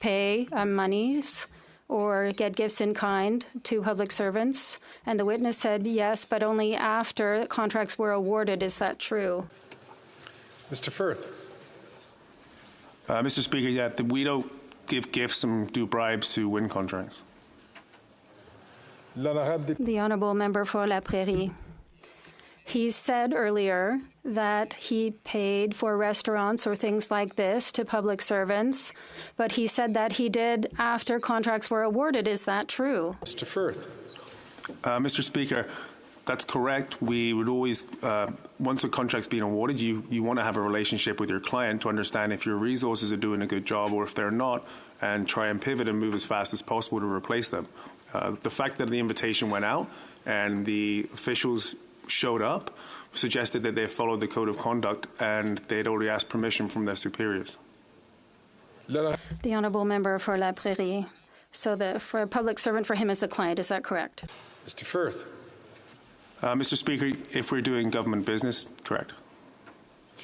pay monies or get gifts in kind to public servants? And the witness said yes, but only after contracts were awarded. Is that true? Mr. Firth. Mr. Speaker, yeah, we don't give gifts and do bribes to win contracts. The honourable member for La Prairie. He said earlier that he paid for restaurants or things like this to public servants, but he said that he did after contracts were awarded. Is that true? Mr. Firth. Mr. Speaker, that's correct. We would always, once a contract's been awarded, you want to have a relationship with your client to understand if your resources are doing a good job or if they're not, and try and pivot and move as fast as possible to replace them. The fact that the invitation went out and the officials showed up suggested that they followed the code of conduct and they'd already asked permission from their superiors. The honourable member for La Prairie. So for a public servant, for him is the client. Is that correct? Mr. Firth. Mr. Speaker, if we're doing government business, correct.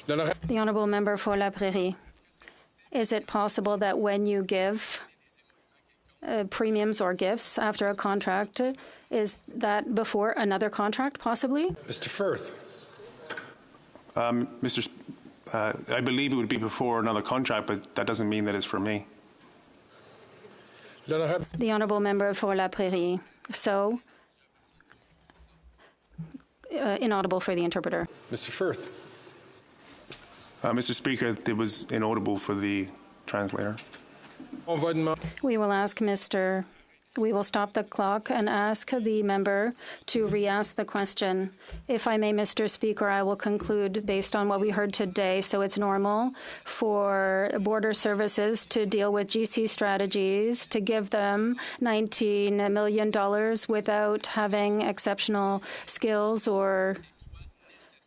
The honourable member for La Prairie. Is it possible that when you give premiums or gifts after a contract, is that before another contract, possibly? Mr. Firth. I believe it would be before another contract, but that doesn't mean that it's for me. The Honourable Member for La Prairie. So, inaudible for the interpreter. Mr. Firth. Mr. Speaker, it was inaudible for the translator. We will stop the clock and ask the member to re-ask the question. If I may, Mr. Speaker, I will conclude based on what we heard today. So it's normal for border services to deal with GC strategies, to give them $19 million without having exceptional skills or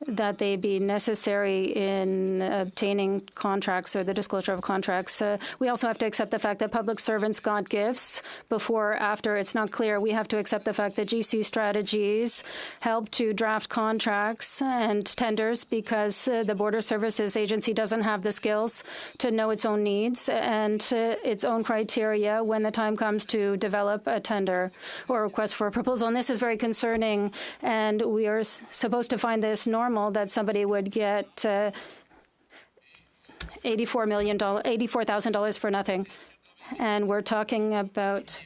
that they be necessary in obtaining contracts or the disclosure of contracts. We also have to accept the fact that public servants got gifts before or after. It's not clear. We have to accept the fact that GC strategies help to draft contracts and tenders because the Border Services Agency doesn't have the skills to know its own needs and its own criteria when the time comes to develop a tender or request for a proposal. And this is very concerning, and we are supposed to find this normal that somebody would get $84,000 for nothing. And we're talking about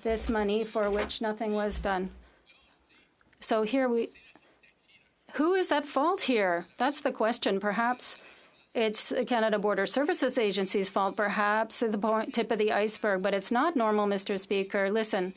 this money for which nothing was done. So here who is at fault here? That's the question. Perhaps it's the Canada Border Services Agency's fault, perhaps at the tip of the iceberg, but it's not normal, Mr. Speaker. Listen.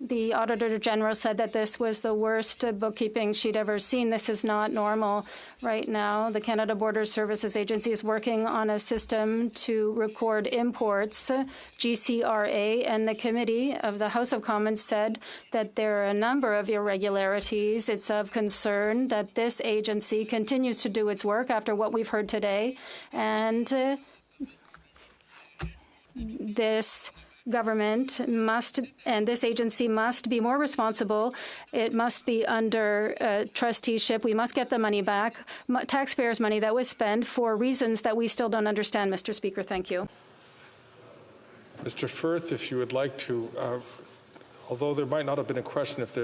The Auditor General said that this was the worst bookkeeping she'd ever seen. This is not normal right now. The Canada Border Services Agency is working on a system to record imports, GCRA, and the committee of the House of Commons said that there are a number of irregularities. It's of concern that this agency continues to do its work after what we've heard today, and this government and this agency must be more responsible. It must be under trusteeship. We must get the money back, taxpayers' money that was spent for reasons that we still don't understand, Mr. Speaker. Thank you. Mr. Firth, if you would like to, although there might not have been a question, if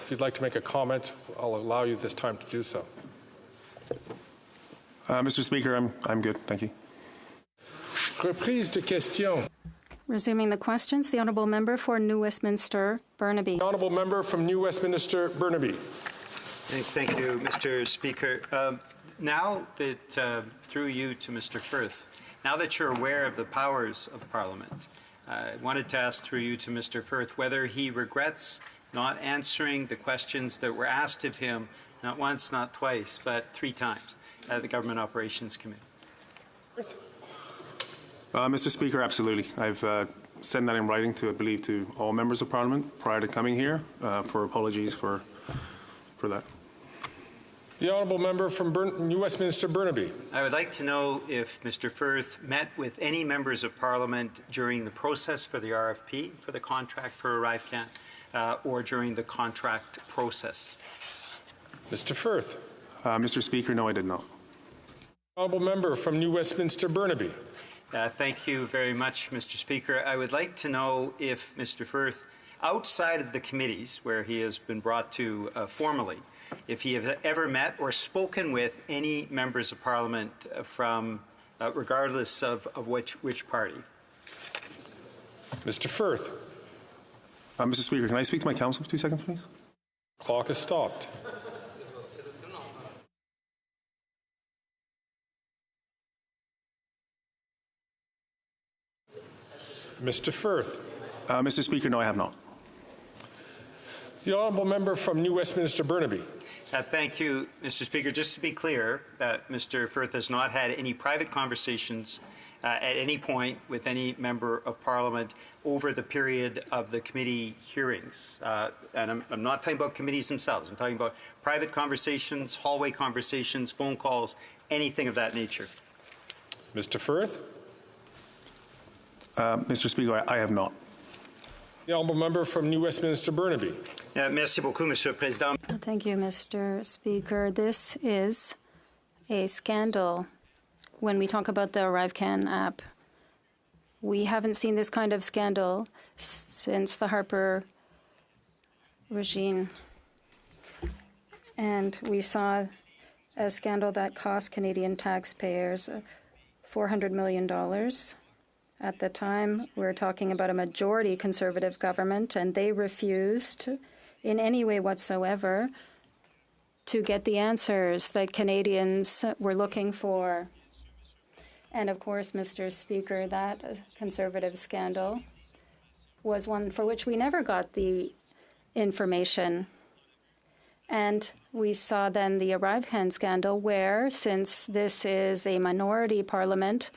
you'd like to make a comment, I'll allow you this time to do so. Mr. Speaker, I'm good. Thank you. Reprise de question. Resuming the questions, the Honourable Member for New Westminster, Burnaby. The Honourable Member from New Westminster, Burnaby. Thank you, Mr. Speaker. Now that, through you to Mr. Firth, now that you're aware of the powers of Parliament, I wanted to ask through you to Mr. Firth whether he regrets not answering the questions that were asked of him, not once, not twice, but 3 times at the Government Operations Committee. Mr. Speaker, absolutely. I've sent that in writing to, I believe, to all members of Parliament prior to coming here for apologies for that. The Honourable Member from New Westminster, Burnaby. I would like to know if Mr. Firth met with any members of Parliament during the process for the RFP, for the contract for ArriveCan, or during the contract process. Mr. Firth. Mr. Speaker, no, I did not. Honourable Member from New Westminster, Burnaby. Thank you very much, Mr. Speaker. I would like to know if Mr. Firth, outside of the committees where he has been brought to formally, if he has ever met or spoken with any members of Parliament from, regardless of which party. Mr. Firth. Mr. Speaker, can I speak to my counsel for 2 seconds, please? Clock is stopped. Mr. Firth. Mr. Speaker, no, I have not. The Honourable Member from New Westminster, Burnaby. Thank you, Mr. Speaker. Just to be clear, Mr. Firth has not had any private conversations at any point with any member of Parliament over the period of the committee hearings. And I'm not talking about committees themselves. I'm talking about private conversations, hallway conversations, phone calls, anything of that nature. Mr. Firth. Mr. Speaker, I have not. The Honourable Member from New Westminster, Burnaby. Merci beaucoup, Monsieur le Président. Thank you, Mr. Speaker. This is a scandal when we talk about the ArriveCan app. We haven't seen this kind of scandal since the Harper regime. And we saw a scandal that cost Canadian taxpayers $400 million. At the time, we were talking about a majority Conservative government, and they refused in any way whatsoever to get the answers that Canadians were looking for. And of course, Mr. Speaker, that Conservative scandal was one for which we never got the information. And we saw then the ArriveCan scandal, where, since this is a minority parliament,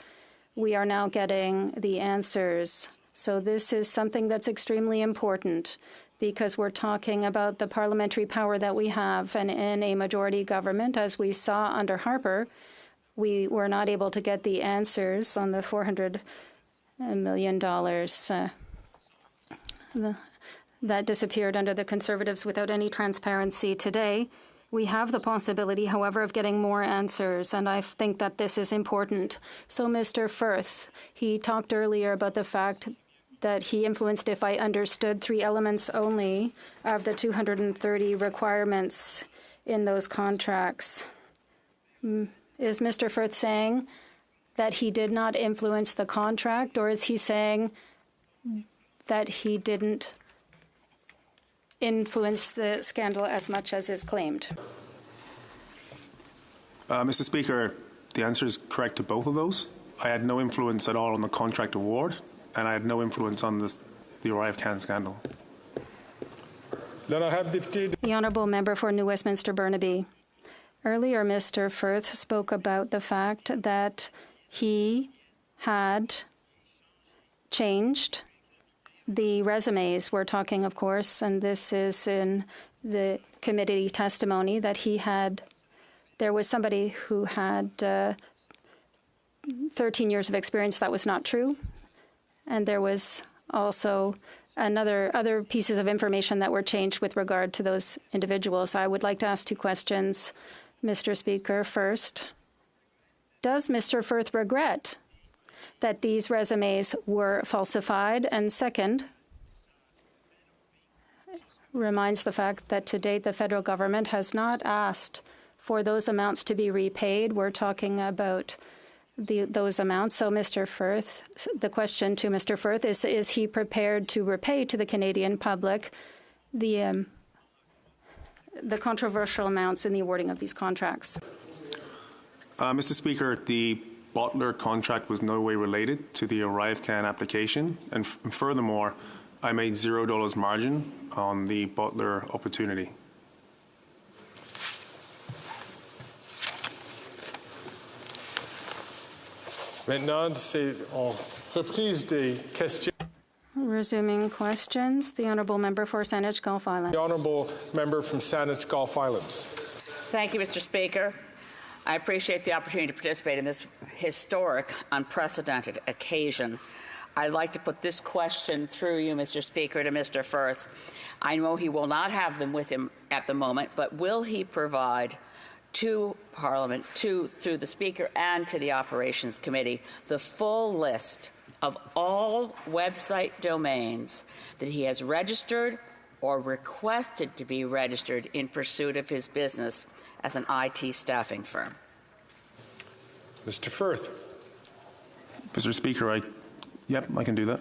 we are now getting the answers. So this is something that's extremely important, because we're talking about the parliamentary power that we have. And in a majority government, as we saw under Harper, we were not able to get the answers on the $400 million that disappeared under the Conservatives without any transparency. Today, we have the possibility, however, of getting more answers, and I think that this is important. So Mr. Firth, he talked earlier about the fact that he influenced, if I understood, 3 elements only of the 230 requirements in those contracts. Is Mr. Firth saying that he did not influence the contract, or is he saying that he didn't influence the scandal as much as is claimed? Mr. Speaker, the answer is correct to both of those. I had no influence at all on the contract award, and I had no influence on the ArriveCan scandal. The Honourable Member for New Westminster Burnaby. Earlier, Mr. Firth spoke about the fact that he had changed the resumes. We're talking, of course, and this is in the committee testimony, that there was somebody who had 13 years of experience. That was not true. And there was also other pieces of information that were changed with regard to those individuals. I would like to ask 2 questions, Mr. Speaker. First, does Mr. Firth regret that these resumes were falsified? And second, reminds the fact that to date the federal government has not asked for those amounts to be repaid. We're talking about those amounts. So, Mr. Firth, the question to Mr. Firth is he prepared to repay to the Canadian public the controversial amounts in the awarding of these contracts? Mr. Speaker, the Butler contract was no way related to the ArriveCan application, and furthermore, I made $0 margin on the Butler opportunity. Maintenant, c'est en reprise des questions. Resuming questions, the Honourable Member for Saanich Gulf Islands. The Honourable Member from Saanich Gulf Islands. Thank you, Mr. Speaker. I appreciate the opportunity to participate in this historic, unprecedented occasion. I'd like to put this question through you, Mr. Speaker, to Mr. Firth. I know he will not have them with him at the moment, but will he provide to Parliament, through the Speaker and to the Operations Committee, the full list of all website domains that he has registered or requested to be registered in pursuit of his business as an IT staffing firm? Mr. Firth. Mr. Speaker, I can do that.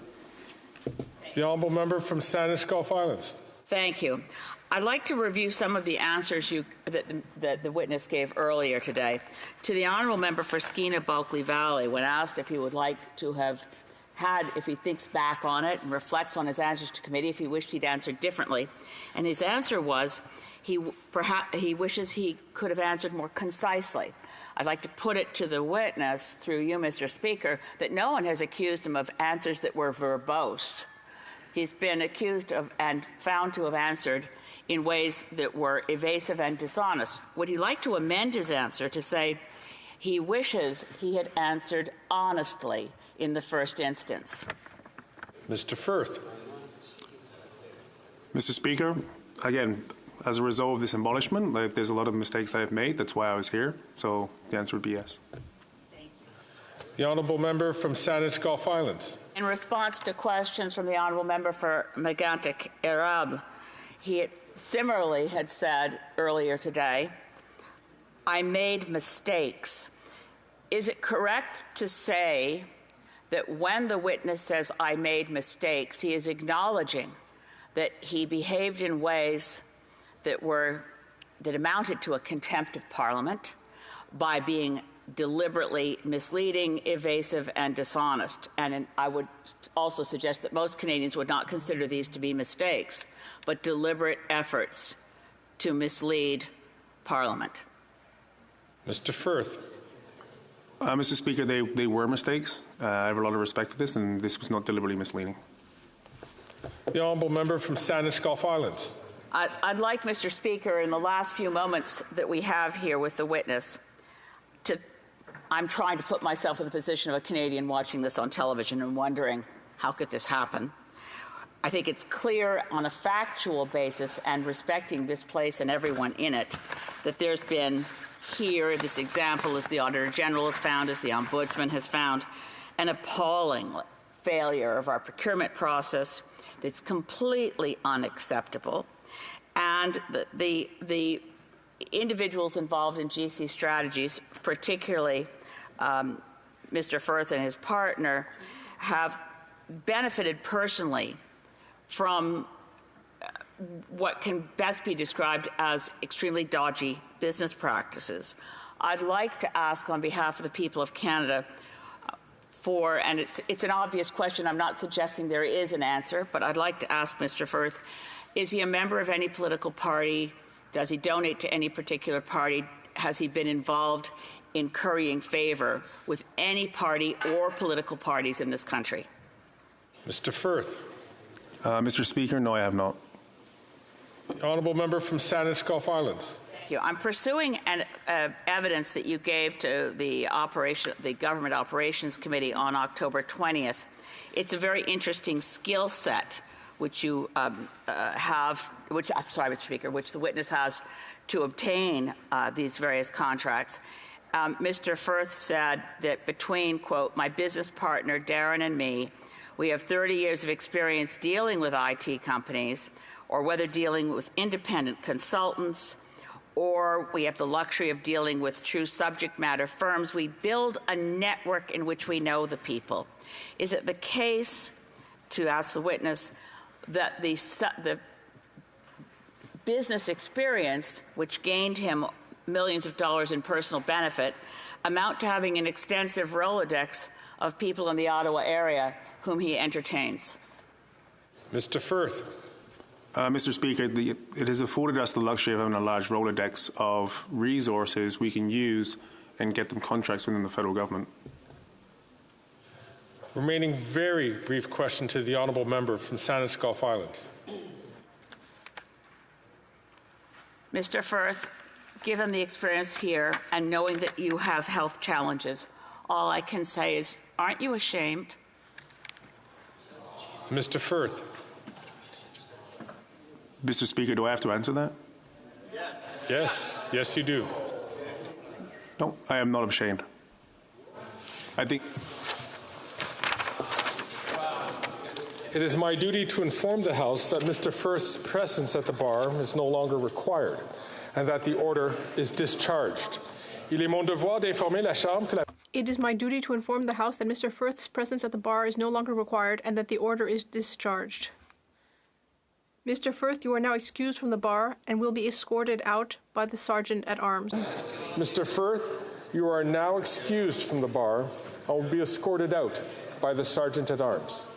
The Honourable Member from Saanich Gulf Islands. Thank you. I'd like to review some of the answers that the witness gave earlier today. To the Honourable Member for Skeena-Bulkley Valley, when asked if he would like to have had, if he thinks back on it and reflects on his answers to committee, if he wished he'd answered differently. And his answer was he wishes he could have answered more concisely. I'd like to put it to the witness, through you, Mr. Speaker, that no one has accused him of answers that were verbose. He's been accused of and found to have answered in ways that were evasive and dishonest. Would he like to amend his answer to say he wishes he had answered honestly in the first instance? Mr. Firth. Mr. Speaker, again, as a result of this abolishment, there's a lot of mistakes that I've made. That's why I was here. So the answer would be yes. Thank you. The Honourable Member from Saanich Gulf Islands. In response to questions from the Honourable Member for Mégantic Érable, he similarly had said earlier today, I made mistakes. Is it correct to say that when the witness says, I made mistakes, he is acknowledging that he behaved in ways that amounted to a contempt of Parliament by being deliberately misleading, evasive, and dishonest? And I would also suggest that most Canadians would not consider these to be mistakes, but deliberate efforts to mislead Parliament. Mr. Firth. Mr. Speaker, they were mistakes. I have a lot of respect for this, and this was not deliberately misleading. The honourable member from Saanich Gulf Islands. I'd like, Mr. Speaker, in the last few moments that we have here with the witness, I'm trying to put myself in the position of a Canadian watching this on television and wondering, how could this happen? I think it's clear on a factual basis and respecting this place and everyone in it that there's been here, this example, as the Auditor General has found, as the Ombudsman has found, an appalling failure of our procurement process that's completely unacceptable. And the individuals involved in GC strategies, particularly Mr. Firth and his partner, have benefited personally from what can best be described as extremely dodgy business practices. I'd like to ask on behalf of the people of Canada and it's an obvious question, I'm not suggesting there is an answer, but I'd like to ask Mr. Firth, is he a member of any political party? Does he donate to any particular party? Has he been involved in currying favor with any party or political parties in this country? Mr. Firth. Mr. Speaker, no, I have not. The honourable member from Saanich Gulf Islands. Thank you. I'm pursuing evidence that you gave to the Government Operations Committee on October 20th. It's a very interesting skill set which you have, which Mr. Speaker, which the witness has to obtain these various contracts. Mr. Firth said that between, quote, my business partner Darren and me, we have 30 years of experience dealing with IT companies, or whether dealing with independent consultants, or we have the luxury of dealing with true subject matter firms. We build a network in which we know the people. Is it the case, to ask the witness, that the business experience, which gained him millions of dollars in personal benefit, amount to having an extensive Rolodex of people in the Ottawa area whom he entertains? Mr. Firth. Mr. Speaker, it has afforded us the luxury of having a large Rolodex of resources we can use and get them contracts within the federal government. Remaining very brief question to the honourable member from Saanich Gulf Islands. Mr. Firth, given the experience here and knowing that you have health challenges, all I can say is, aren't you ashamed? Mr. Firth. Mr. Speaker, do I have to answer that? Yes. Yes, you do. No, I am not ashamed. I think it is my duty to inform the House that Mr. Firth's presence at the bar is no longer required and that the order is discharged. Il est mon devoir d'informer la Chambre que la... It is my duty to inform the House that Mr. Firth's presence at the bar is no longer required and that the order is discharged. Mr. Firth, you are now excused from the bar and will be escorted out by the Sergeant at Arms. Mr. Firth, you are now excused from the bar and will be escorted out by the Sergeant at Arms.